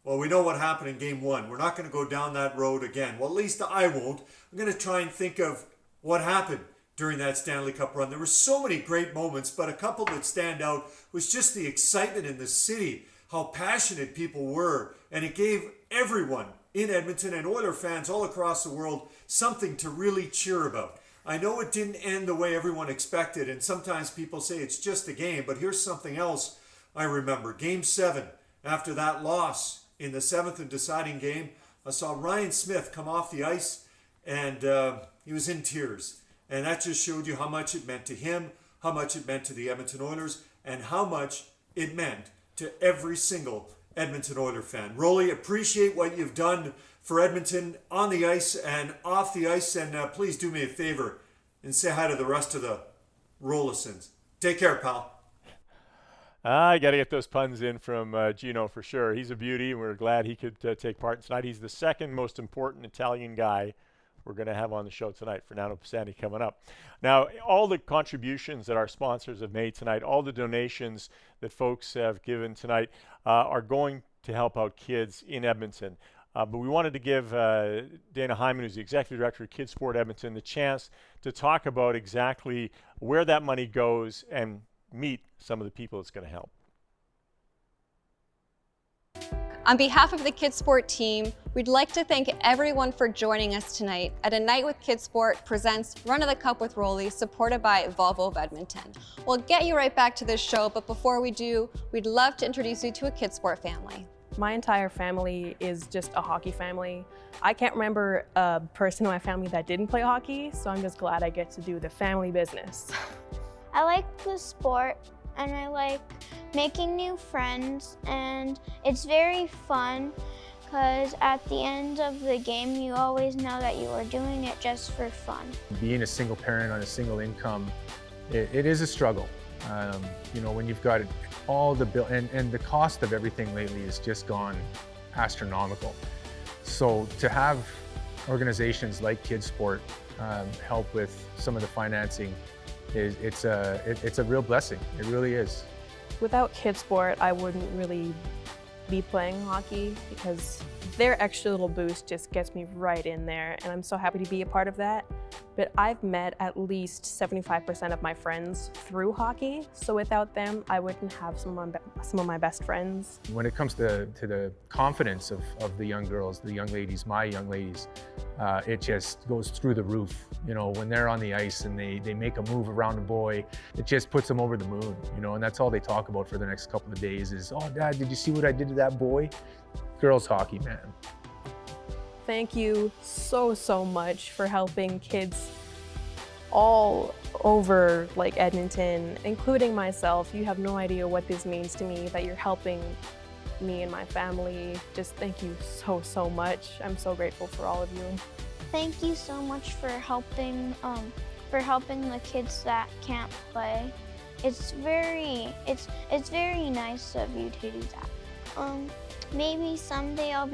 well, we know what happened in Game 1. We're not going to go down that road again. Well, at least I won't. I'm going to try and think of what happened during that Stanley Cup run. There were so many great moments, but a couple that stand out was just the excitement in the city, how passionate people were, and it gave everyone in Edmonton and Oiler fans all across the world something to really cheer about. I know it didn't end the way everyone expected, and sometimes people say it's just a game, but here's something else I remember. Game 7, after that loss in the 7th and deciding game, I saw Ryan Smith come off the ice, and he was in tears. And that just showed you how much it meant to him, how much it meant to the Edmonton Oilers, and how much it meant to every single Edmonton Oiler fan. Roli, appreciate what you've done for Edmonton on the ice and off the ice, and please do me a favor and say hi to the rest of the Rolosons. Take care, pal. I got to get those puns in from Gino for sure. He's a beauty, and we're glad he could take part tonight. He's the second most important Italian guy we're going to have on the show tonight, Fernando Pisani, coming up. Now, all the contributions that our sponsors have made tonight, all the donations that folks have given tonight are going to help out kids in Edmonton. But we wanted to give Dana Hyman, who's the Executive Director of KidSport Edmonton, the chance to talk about exactly where that money goes and meet some of the people it's going to help. On behalf of the KidSport team, we'd like to thank everyone for joining us tonight at A Night with KidSport presents Run of the Cup with Roli, supported by Volvo Edmonton. We'll get you right back to this show, but before we do, we'd love to introduce you to a KidSport family. My entire family is just a hockey family. I can't remember a person in my family that didn't play hockey, so I'm just glad I get to do the family business. I like the sport and I like making new friends, and it's very fun because at the end of the game you always know that you are doing it just for fun. Being a single parent on a single income, it is a struggle. You know, when you've got all the bill and the cost of everything lately has just gone astronomical. So to have organizations like KidSport help with some of the financing, it's a real blessing. It really is. Without KidSport, I wouldn't really be playing hockey, because their extra little boost just gets me right in there, and I'm so happy to be a part of that. But I've met at least 75% of my friends through hockey, so without them, I wouldn't have some of my best friends. When it comes to the confidence of the young girls, the young ladies, my young ladies, it just goes through the roof. You know, when they're on the ice and they make a move around a boy, it just puts them over the moon, you know, and that's all they talk about for the next couple of days is, oh, Dad, did you see what I did to that boy? Girls hockey, man. Thank you so much for helping kids all over like Edmonton, including myself. You have no idea what this means to me, that you're helping me and my family. Just thank you so much. I'm so grateful for all of you. Thank you so much for helping the kids that can't play. It's very nice of you to do that. Maybe someday I'll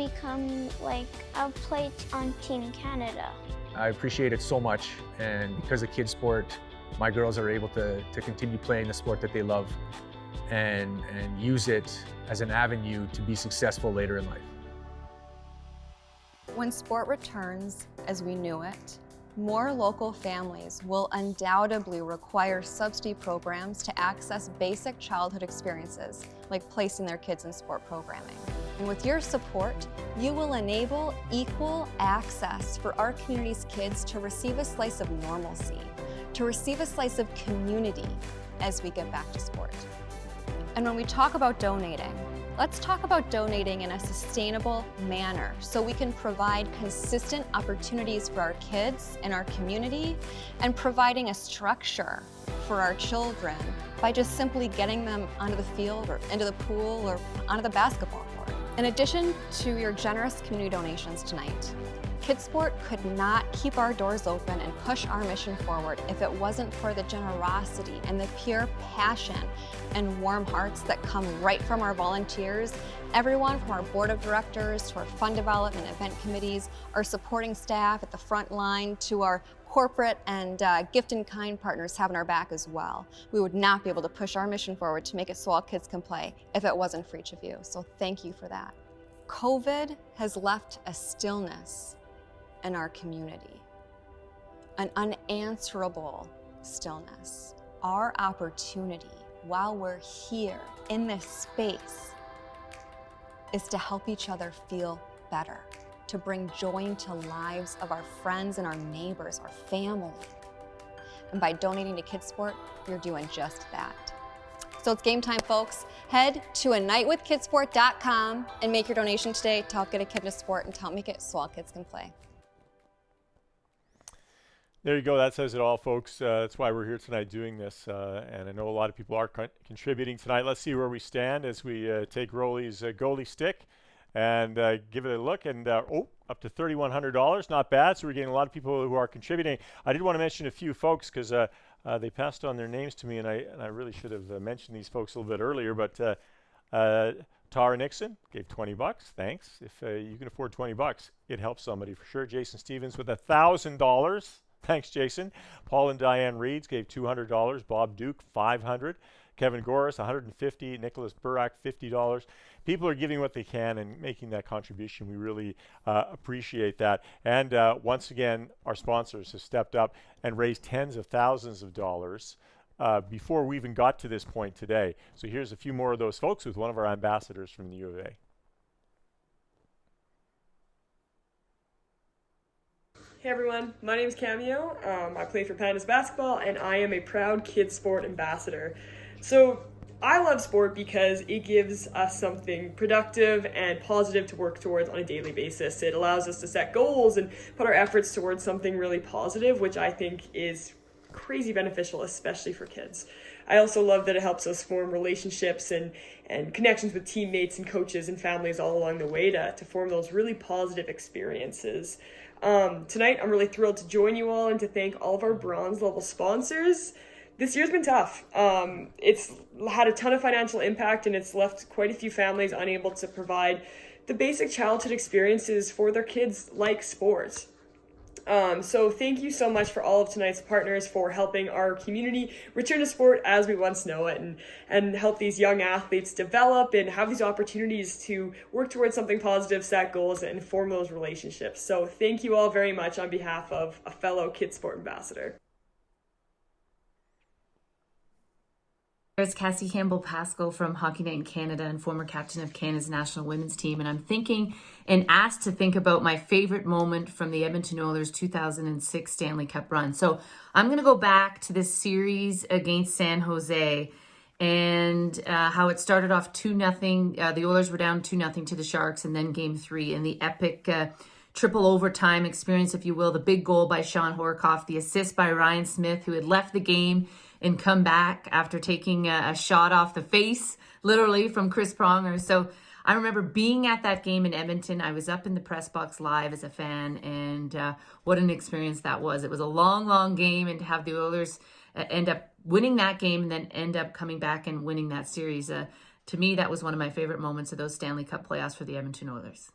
play on Team Canada. I appreciate it so much, and because of KidSport, my girls are able to continue playing the sport that they love and use it as an avenue to be successful later in life. When sport returns as we knew it, more local families will undoubtedly require subsidy programs to access basic childhood experiences, like placing their kids in sport programming. And with your support, you will enable equal access for our community's kids to receive a slice of normalcy, to receive a slice of community as we get back to sport. And when we talk about donating, let's talk about donating in a sustainable manner so we can provide consistent opportunities for our kids in our community and providing a structure for our children by just simply getting them onto the field or into the pool or onto the basketball court. In addition to your generous community donations tonight, KidSport could not keep our doors open and push our mission forward if it wasn't for the generosity and the pure passion and warm hearts that come right from our volunteers, everyone from our board of directors to our fund development event committees, our supporting staff at the front line, to our corporate and gift in kind partners having our back as well. We would not be able to push our mission forward to make it so all kids can play if it wasn't for each of you. So thank you for that. COVID has left a stillness in our community, an unanswerable stillness. Our opportunity while we're here in this space is to help each other feel better, to bring joy into lives of our friends and our neighbors, our family. And by donating to KidSport, you're doing just that. So it's game time, folks. Head to anightwithkidsport.com and make your donation today to help get a kid into sport and to help make it so all kids can play. There you go. That says it all, folks. That's why we're here tonight doing this. And I know a lot of people are contributing tonight. Let's see where we stand as we take Roli's goalie stick and give it a look. And up to $3,100. Not bad. So we're getting a lot of people who are contributing. I did want to mention a few folks because they passed on their names to me, and I really should have mentioned these folks a little bit earlier. But Tara Nixon gave $20. Thanks. If you can afford $20, it helps somebody for sure. Jason Stevens with $1,000. Thanks, Jason. Paul and Diane Reeds gave $200. Bob Duke, $500. Kevin Goris, $150. Nicholas Burak, $50. People are giving what they can and making that contribution. We really appreciate that. And once again, our sponsors have stepped up and raised tens of thousands of dollars before we even got to this point today. So here's a few more of those folks with one of our ambassadors from the U of A. Hey everyone, my name is Cameo. I play for Pandas basketball and I am a proud KidSport ambassador. So I love sport because it gives us something productive and positive to work towards on a daily basis. It allows us to set goals and put our efforts towards something really positive, which I think is crazy beneficial, especially for kids. I also love that it helps us form relationships and connections with teammates and coaches and families all along the way to form those really positive experiences. Tonight, I'm really thrilled to join you all and to thank all of our bronze level sponsors. This year's been tough. It's had a ton of financial impact and it's left quite a few families unable to provide the basic childhood experiences for their kids like sports. So thank you so much for all of tonight's partners for helping our community return to sport as we once know it, and help these young athletes develop and have these opportunities to work towards something positive, set goals, and form those relationships. So thank you all very much on behalf of a fellow KidSport ambassador. There's Cassie Campbell-Pascoe from Hockey Night in Canada and former captain of Canada's national women's team. And I'm thinking and asked to think about my favorite moment from the Edmonton Oilers 2006 Stanley Cup run. So I'm going to go back to this series against San Jose and how it started off 2-0. The Oilers were down 2-0 to the Sharks, and then game 3 and the epic triple overtime experience, if you will. The big goal by Sean Horkoff, the assist by Ryan Smith, who had left the game and come back after taking a shot off the face, literally, from Chris Pronger. So I remember being at that game in Edmonton. I was up in the press box live as a fan, and what an experience that was. It was a long, long game, and to have the Oilers end up winning that game and then end up coming back and winning that series, to me, that was one of my favorite moments of those Stanley Cup playoffs for the Edmonton Oilers.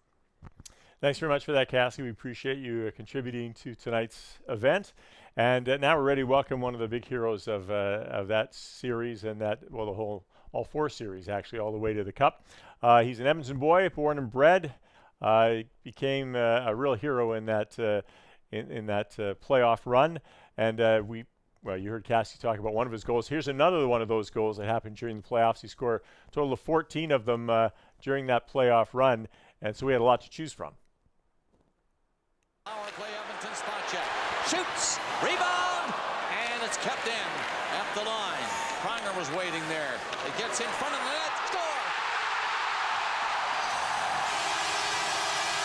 Thanks very much for that, Cassie. We appreciate you contributing to tonight's event. And now we're ready to welcome one of the big heroes of that series and all 4 series, actually, all the way to the Cup. He's an Edmonton boy, born and bred. Became a real hero in that playoff run. And you heard Cassie talk about one of his goals. Here's another one of those goals that happened during the playoffs. He scored a total of 14 of them during that playoff run. And so we had a lot to choose from. Power play, Edmonton spot check. Shoots, rebound, and it's kept in at the line. Pronger was waiting there. It gets in front of the net, score!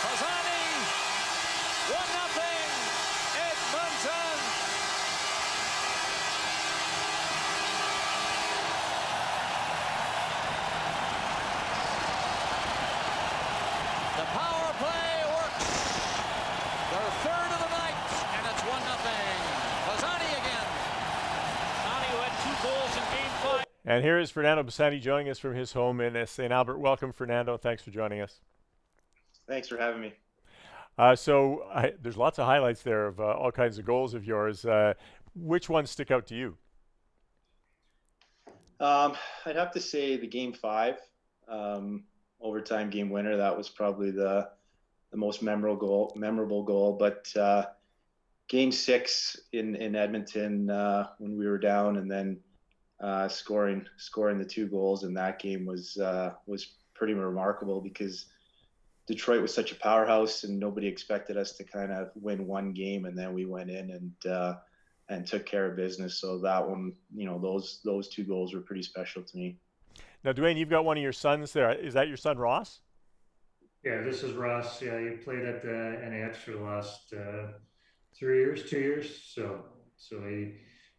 Fasani, 1-0, Edmonton! The power play works. Their third of the night, and it's 1-0. Fasani again. Fasani, who had 2 goals in game 5. And here is Fernando Bassani joining us from his home in St. Albert. Welcome, Fernando. Thanks for joining us. Thanks for having me. There's lots of highlights there of all kinds of goals of yours. Which ones stick out to you? I'd have to say the game 5, overtime game winner. That was probably the most memorable goal. But game 6 in Edmonton when we were down, and then scoring the 2 goals in that game was pretty remarkable, because Detroit was such a powerhouse and nobody expected us to kind of win one game, and then we went in and took care of business. So that one, those 2 goals were pretty special to me. Now, Dwayne, you've got one of your sons there. Is that your son, Ross? Yeah, this is Ross. Yeah, he played at the NAH for the last 2 years. So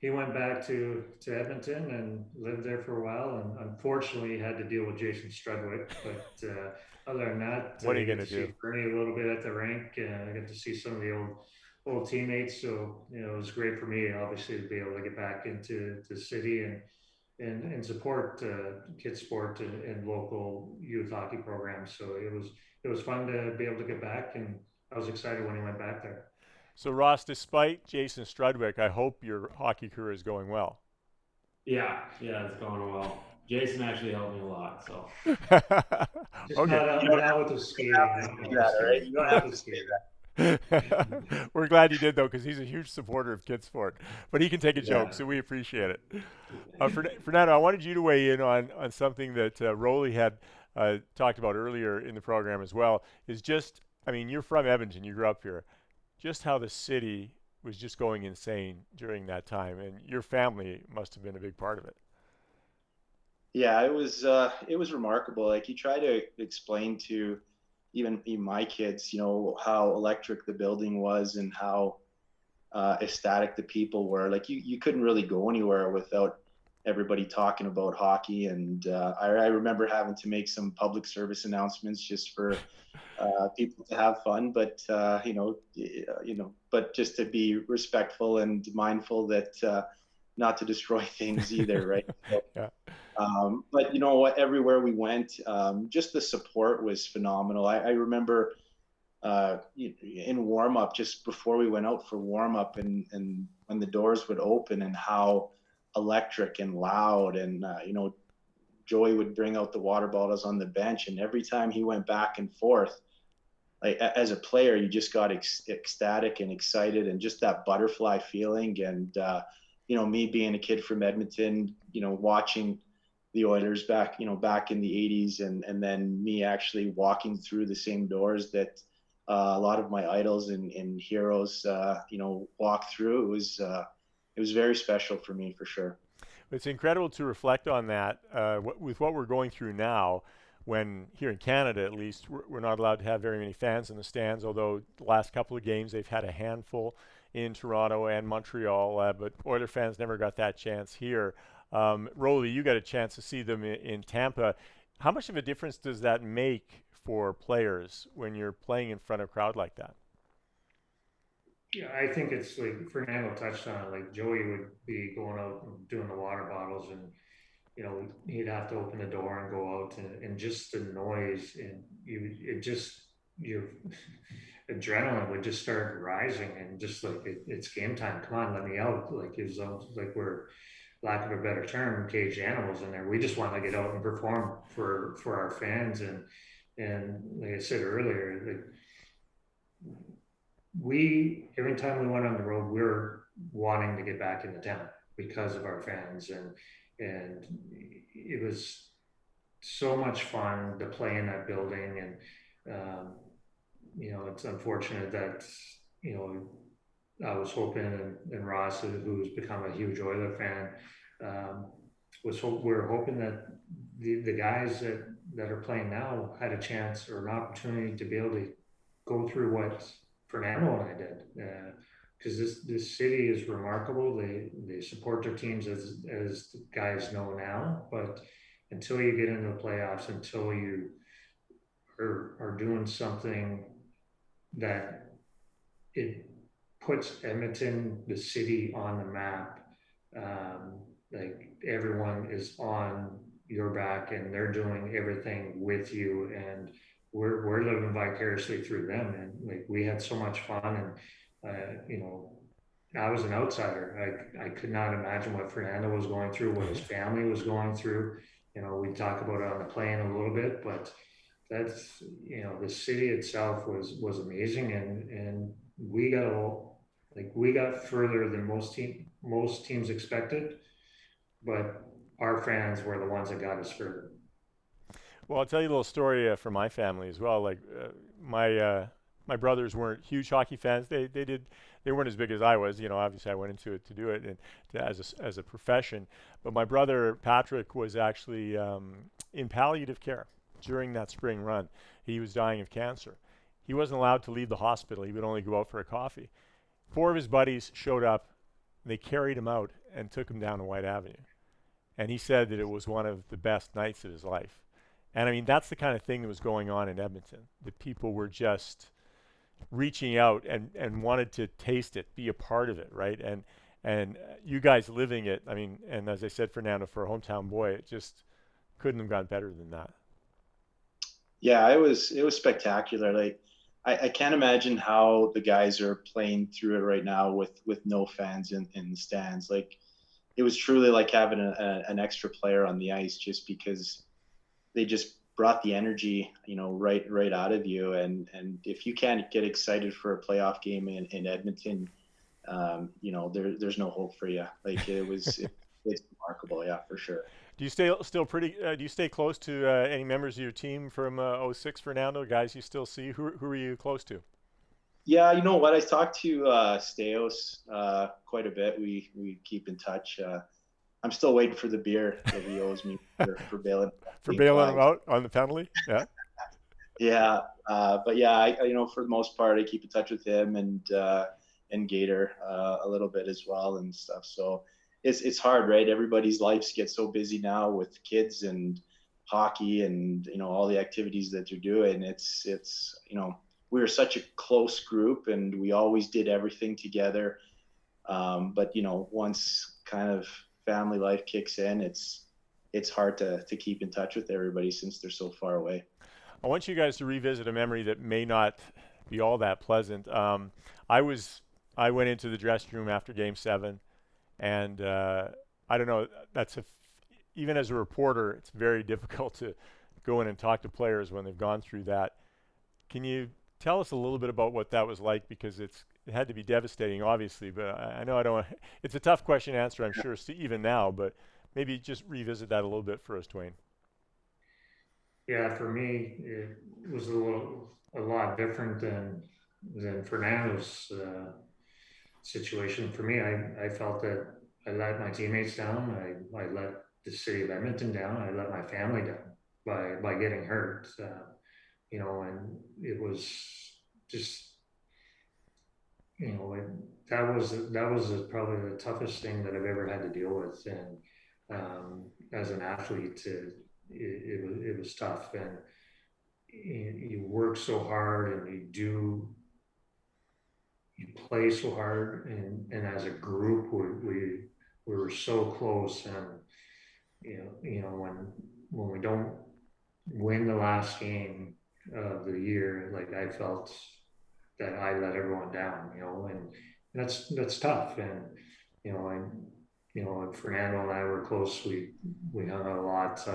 he went back to Edmonton and lived there for a while, and unfortunately had to deal with Jason Strudwick. But other than that, what are you going to do? See Bernie a little bit at the rink, and I got to see some of the old teammates. So it was great for me, obviously, to be able to get back into the city and support KidSport and local youth hockey programs. So it was fun to be able to get back, and I was excited when he went back there. So Ross, despite Jason Strudwick, I hope your hockey career is going well. Yeah, it's going well. Jason actually helped me a lot, so. Okay. Not with the skating. You don't have to skate that. We're glad he did, though, because he's a huge supporter of KidSport. But he can take a joke, so we appreciate it. Fernando, I wanted you to weigh in on something that Roli had talked about earlier in the program as well. You're from Edmonton, you grew up here. Just how the city was just going insane during that time, and your family must have been a big part of it. Yeah, it was remarkable. Like, you try to explain to even my kids, how electric the building was and how ecstatic the people were. Like, you couldn't really go anywhere without everybody talking about hockey. And I remember having to make some public service announcements just for people to have fun, but but just to be respectful and mindful that not to destroy things either, right? So, Yeah. but you know what? Everywhere we went, just the support was phenomenal. I remember in warm up, just before we went out for warm up, and when the doors would open, and how electric and loud, and Joey would bring out the water bottles on the bench, and every time he went back and forth, like as a player, you just got ecstatic and excited, and just that butterfly feeling. And me being a kid from Edmonton, watching the Oilers back in the 80s, and then me actually walking through the same doors that a lot of my idols and heroes, walk through. It was very special for me, for sure. It's incredible to reflect on that with what we're going through now, when here in Canada, at least, we're not allowed to have very many fans in the stands, although the last couple of games they've had a handful in Toronto and Montreal, but Oiler fans never got that chance here. Roli, you got a chance to see them in Tampa. How much of a difference does that make for players when you're playing in front of a crowd like that? Yeah, I think it's like Fernando touched on it. Like Joey would be going out and doing the water bottles, and he'd have to open the door and go out, and just the noise, and your adrenaline would just start rising, and just like it's game time. Come on, let me out! Like it was like we're, lack of a better term, caged animals in there. We just want to get out and perform for our fans, and like I said earlier, like every time we went on the road, we were wanting to get back into town because of our fans, and it was so much fun to play in that building. And it's unfortunate that I was hoping, and Ross, who's become a huge Oiler fan, we're hoping that the guys that are playing now had a chance or an opportunity to be able to go through what Fernando and I did, because this city is remarkable. They support their teams, as guys know now, but until you get into the playoffs, until you are doing something that it puts Edmonton, the city, on the map, like everyone is on your back, and they're doing everything with you, and we're living vicariously through them. And like we had so much fun, and I was an outsider. I could not imagine what Fernando was going through, what his family was going through. We talk about it on the plane a little bit, but that's the city itself was amazing, and we got further than most teams expected, but our fans were the ones that got us further. Well, I'll tell you a little story from my family as well. Like my brothers weren't huge hockey fans. They weren't as big as I was. Obviously I went into it to do it and as a profession. But my brother Patrick was actually in palliative care during that spring run. He was dying of cancer. He wasn't allowed to leave the hospital. He would only go out for a coffee. 4 of his buddies showed up. They carried him out and took him down to White Avenue. And he said that it was one of the best nights of his life. And I mean, that's the kind of thing that was going on in Edmonton. The people were just reaching out and wanted to taste it, be a part of it, right? And you guys living it, I mean, and as I said, Fernando, for a hometown boy, it just couldn't have gone better than that. Yeah, it was spectacular. Like I can't imagine how the guys are playing through it right now with no fans in the stands. Like it was truly like having an extra player on the ice, just because they just brought the energy, right out of you. And if you can't get excited for a playoff game in Edmonton, there's no hope for you. Like it's remarkable. Yeah, for sure. Do you do you stay close to any members of your team from 06, Fernando, guys you still see? Who are you close to? Yeah, you know what? I talked to Steos quite a bit. We keep in touch. I'm still waiting for the beer that he owes me for bailing. For bailing him out on the penalty? Yeah. Yeah. But yeah, for the most part, I keep in touch with him and Gator a little bit as well and stuff. So it's hard, right? Everybody's lives get so busy now with kids and hockey and, all the activities that they're doing. It's we were such a close group, and we always did everything together. But once kind of family life kicks in, it's hard to keep in touch with everybody since they're so far away. I want you guys to revisit a memory that may not be all that pleasant. I went into the dressing room after Game 7, and I don't know. Even as a reporter, it's very difficult to go in and talk to players when they've gone through that. Can you tell us a little bit about what that was like? Because it had to be devastating, obviously. But I know I don't. It's a tough question to answer, I'm sure, even now. But maybe just revisit that a little bit for us, Dwayne. Yeah, for me, it was a lot different than Fernando's situation. For me, I felt that I let my teammates down. I let the city of Edmonton down. I let my family down by getting hurt. And it was just, that was probably the toughest thing that I've ever had to deal with. And as an athlete, it was tough. And you work so hard, and you play so hard, and as a group, we were so close. And when we don't win the last game of the year, like, I felt that I let everyone down, and that's tough. And and Fernando and I were close. We hung out a lot.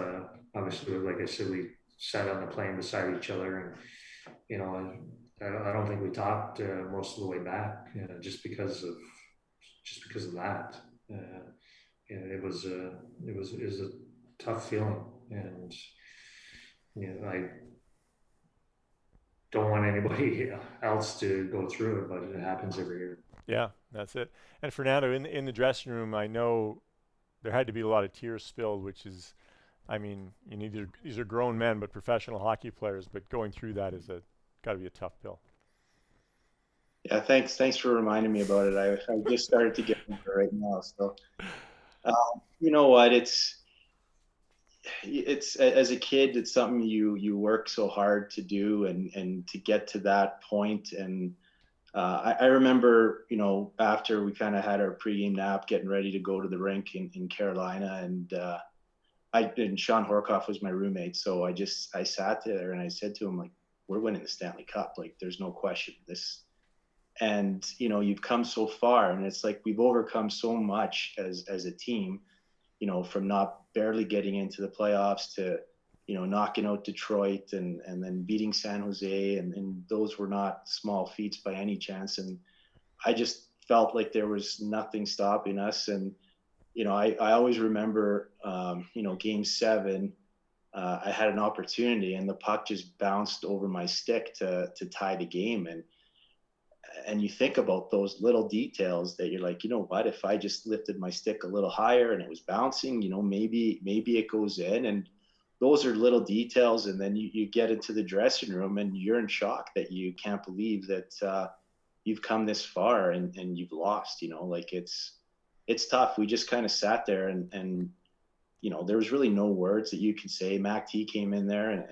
Obviously, like I said, we sat on the plane beside each other, and I don't think we talked most of the way back, just because of that. It was a tough feeling, and I don't want anybody else to go through it, but it happens every year. Yeah, that's it. And Fernando, in the dressing room, I know there had to be a lot of tears spilled, which is, I mean, these are grown men, but professional hockey players. But going through that got to be a tough pill. Yeah, thanks for reminding me about it. I just started to get into it right now. So, you know what? It's as a kid, it's something you work so hard to do, and to get to that point. And I remember, after we kind of had our pregame nap, getting ready to go to the rink in Carolina, and Sean Horkoff was my roommate, so I sat there and I said to him, like, we're winning the Stanley Cup, like, there's no question. And you've come so far, and it's like we've overcome so much as a team, from not barely getting into the playoffs to knocking out Detroit and then beating San Jose, and those were not small feats by any chance. And I just felt like there was nothing stopping us. And I always remember Game 7, I had an opportunity, and the puck just bounced over my stick to tie the game. And you think about those little details that you're like, what, if I just lifted my stick a little higher and it was bouncing, maybe it goes in. And those are little details. And then you get into the dressing room, and you're in shock that you can't believe that you've come this far and you've lost. Like, it's tough. We just kind of sat there, and there was really no words that you could say. Mac T came in there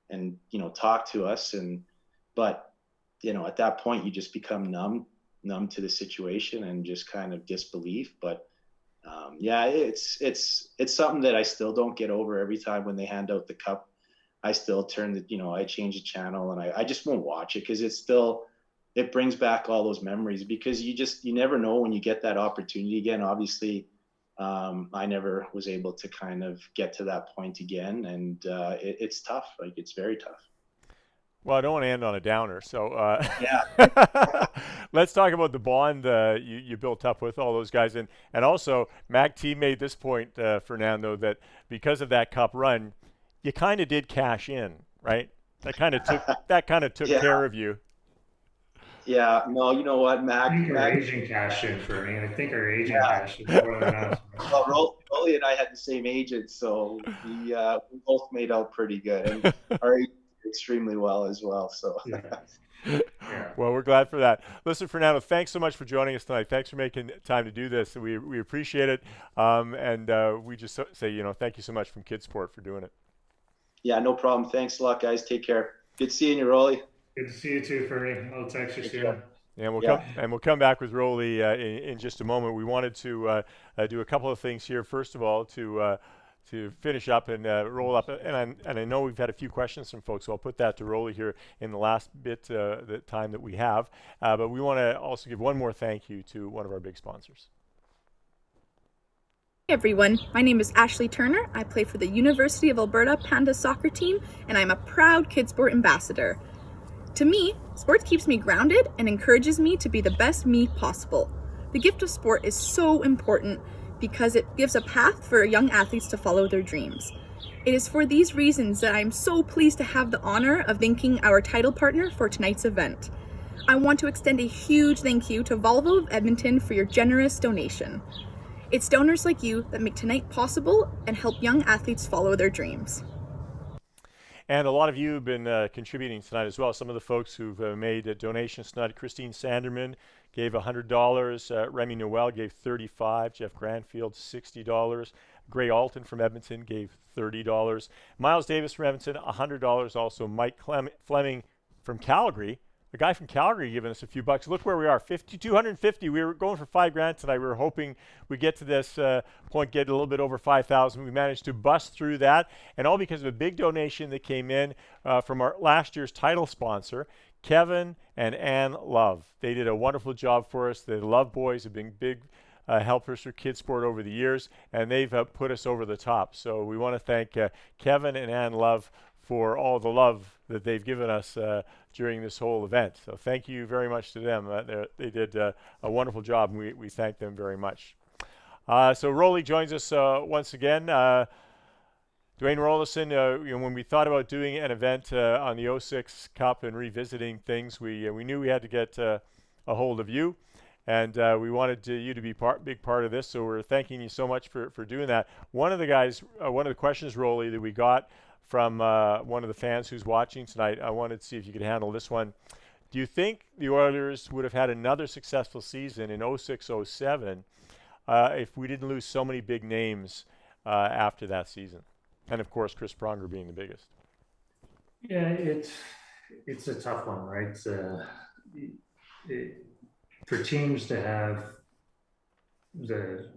and talked to us, but at that point, you just become numb to the situation and just kind of disbelief. But it's something that I still don't get over. Every time when they hand out the cup, I still turn I change the channel, and I just won't watch it, because it brings back all those memories, because you never know when you get that opportunity again. Obviously, I never was able to kind of get to that point again, and it's tough. Like, it's very tough. Well, I don't want to end on a downer, so yeah. Let's talk about the bond you built up with all those guys, and also Mac T made this point, Fernando, that because of that cup run, you kind of did cash in, right? That kind of took care of you. Yeah, no, you know what, Mac? I think our agent cashed in for me. I think our agent cashed in more than us. Well, Roli and I had the same agent, so we both made out pretty good, and our agent did extremely well as well. So. Yeah. Well, we're glad for that. Listen, Fernando, thanks so much for joining us tonight. Thanks for making time to do this. We appreciate it, and we just say thank you so much from KidSport for doing it. Yeah, no problem. Thanks a lot, guys. Take care. Good seeing you, Roli. Good to see you too, Fernie. I'll text you soon. And we'll come back with Roli in just a moment. We wanted to do a couple of things here. First of all, to finish up and roll up, and I know we've had a few questions from folks, so I'll put that to Roli here in the last bit, the time that we have. But we want to also give one more thank you to one of our big sponsors. Hey everyone, my name is Ashley Turner. I play for the University of Alberta Panda soccer team, and I'm a proud KidSport ambassador. To me, sports keeps me grounded and encourages me to be the best me possible. The gift of sport is so important because it gives a path for young athletes to follow their dreams. It is for these reasons that I'm so pleased to have the honor of thanking our title partner for tonight's event. I want to extend a huge thank you to Volvo of Edmonton for your generous donation. It's donors like you that make tonight possible and help young athletes follow their dreams. And a lot of you have been contributing tonight as well. Some of the folks who've made donations tonight: Christine Sanderman gave $100, Remy Noel gave $35, Jeff Granfield $60, Gray Alton from Edmonton gave $30, Miles Davis from Edmonton $100, also Mike Fleming from Calgary. The guy from Calgary giving us a few bucks. Look where we are, 250. We were going for $5,000 tonight. We were hoping we get to this point, get a little bit over 5,000. We managed to bust through that, and all because of a big donation that came in from our last year's title sponsor, Kevin and Ann Love. They did a wonderful job for us. The Love Boys have been big helpers for KidSport over the years, and they've put us over the top. So we want to thank Kevin and Ann Love for all the love that they've given us during this whole event. So thank you very much to them. They did a wonderful job, and we thank them very much. So Roli joins us once again. Dwayne Roloson, when we thought about doing an event on the 06 Cup and revisiting things, we knew we had to get a hold of you, and we wanted you to be big part of this, so we're thanking you so much for doing that. One of the questions, Roli, that we got from one of the fans who's watching tonight, I wanted to see if you could handle this one. Do you think the Oilers would have had another successful season in 06-07 if we didn't lose so many big names after that season? And of course, Chris Pronger being the biggest. Yeah, it's a tough one, right? For teams to have the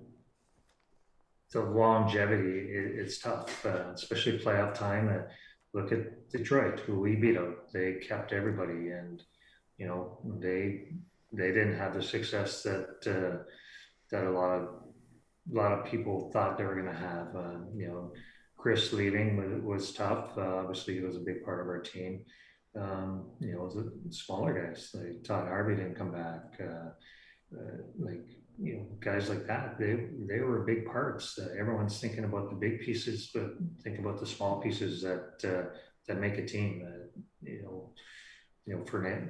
longevity, it's tough, especially playoff time. Look at Detroit, who we beat out. They kept everybody, and they didn't have the success that a lot of people thought they were going to have. Chris leaving was tough. Obviously, he was a big part of our team. The smaller guys like Todd Harvey didn't come back. Guys like that, they were big parts. Everyone's thinking about the big pieces, but think about the small pieces that make a team.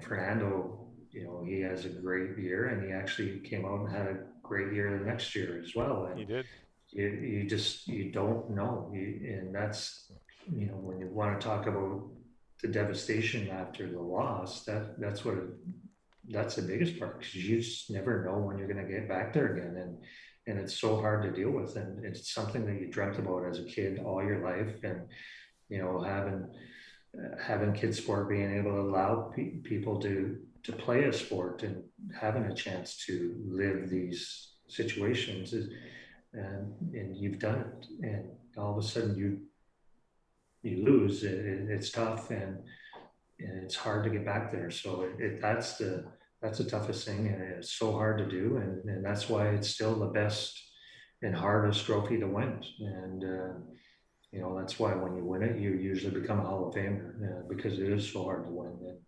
Fernando, he has a great year, and he actually came out and had a great year the next year as well. And he did. You don't know, and that's when you want to talk about the devastation after the loss, that's the biggest part, because you just never know when you're going to get back there again, and it's so hard to deal with, and it's something that you dreamt about as a kid all your life, and having KidSport, being able to allow people to play a sport and having a chance to live these situations and you've done it, and all of a sudden you lose. It's tough, and it's hard to get back there. So that's the toughest thing, and it's so hard to do, and that's why it's still the best and hardest trophy to win. And that's why when you win it, you usually become a Hall of Famer, because it is so hard to win.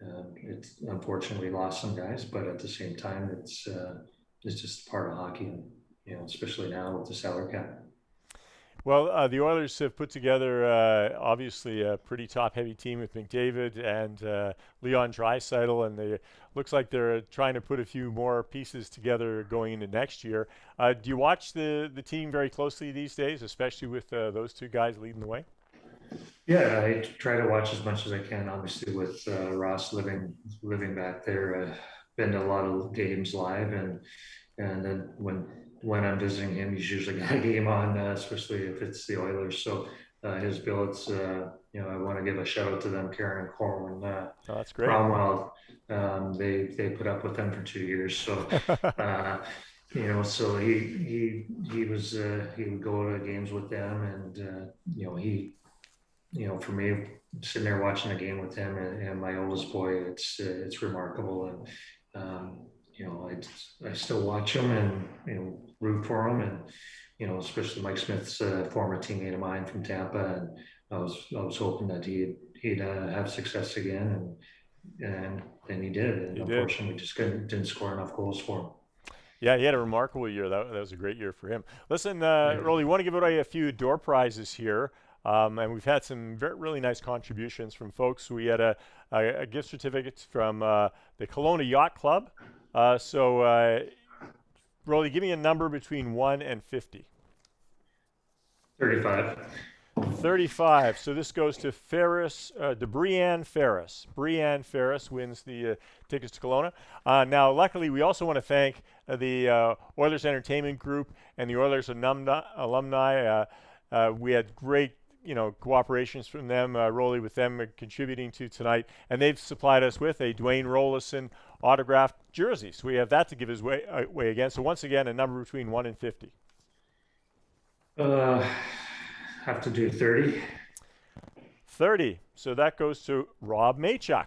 And it's unfortunately lost some guys, but at the same time, it's just part of hockey, and especially now with the salary cap. Well, the Oilers have put together obviously a pretty top-heavy team with McDavid and Leon Draisaitl, and they looks like they're trying to put a few more pieces together going into next year. Do you watch the team very closely these days, especially with those two guys leading the way? Yeah, I try to watch as much as I can. Obviously, with Ross living back there, been to a lot of games live, and then when I'm visiting him, he's usually got a game on, especially if it's the Oilers. So his billets, I want to give a shout out to them, Karen and Corwin. That's great. Cromwell, They put up with them for 2 years. So, so he would go to games with them, and for me, sitting there watching a game with him and my oldest boy, it's remarkable. And I still watch him and root for him, and especially Mike Smith's former teammate of mine from Tampa, and I was hoping that he'd have success again, and he did. And unfortunately, we just didn't score enough goals for him. Yeah, he had a remarkable year. That was a great year for him. Listen, Roli, want to give away a few door prizes here. And we've had some really nice contributions from folks. We had a gift certificate from the Kelowna Yacht Club. So, Roli, give me a number between 1 and 50. 35. 35. So this goes to Ferris, to Brianne Ferris. Brianne Ferris wins the tickets to Kelowna. Now, luckily, we also want to thank the Oilers Entertainment Group and the Oilers alumni. We had great cooperations from them, Roli, with them contributing to tonight. And they've supplied us with a Dwayne Roloson autographed jersey. So we have that to give his way again. So once again, a number between 1 and 50. Have to do 30. 30. So that goes to Rob Maychuk.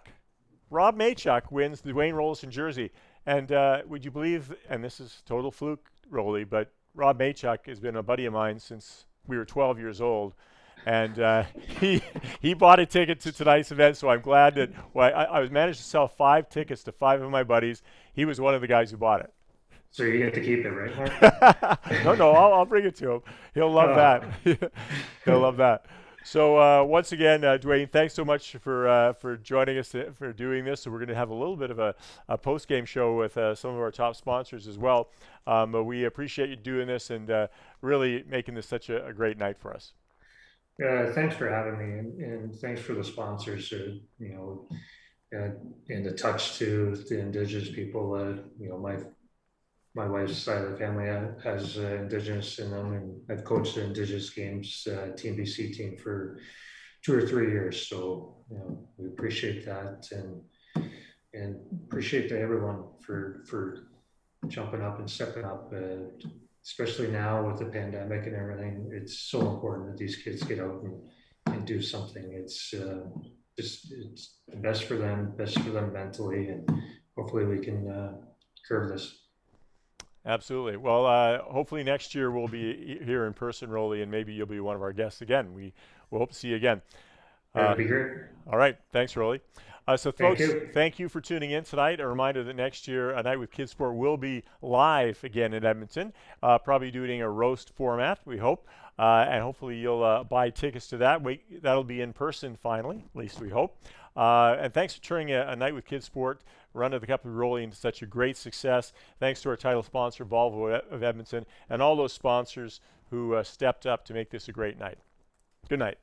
Rob Maychuk wins the Dwayne Roloson jersey. And would you believe, and this is total fluke, Roli, but Rob Maychuk has been a buddy of mine since we were 12 years old. And he bought a ticket to tonight's event, so I'm glad that I was managed to sell 5 tickets to 5 of my buddies. He was one of the guys who bought it. So you get to keep it, right, Mark? No, I'll bring it to him. He'll love that. He'll love that. So once again, Dwayne, thanks so much for joining us for doing this. So we're going to have a little bit of a post-game show with some of our top sponsors as well. But we appreciate you doing this and really making this such a great night for us. Thanks for having me, and thanks for the sponsors. And the touch to the Indigenous people. My wife's side of the family has Indigenous in them, and I've coached the Indigenous games Team BC team for 2 or 3 years. So we appreciate that, and appreciate to everyone for jumping up and stepping up. Especially now with the pandemic and everything, it's so important that these kids get out and do something. It's the best for them mentally, and hopefully we can curb this. Absolutely. Well, hopefully next year we'll be here in person, Roli, and maybe you'll be one of our guests again. We'll hope to see you again. That'd be great. All right. Thanks, Roli. So, folks, thank you for tuning in tonight. A reminder that next year, A Night with KidSport will be live again in Edmonton, probably doing a roast format, we hope. And hopefully you'll buy tickets to that. That'll be in person finally, at least we hope. And thanks for turning A Night with KidSport, Run of the Cup with Roli, into such a great success. Thanks to our title sponsor, Volvo of Edmonton, and all those sponsors who stepped up to make this a great night. Good night.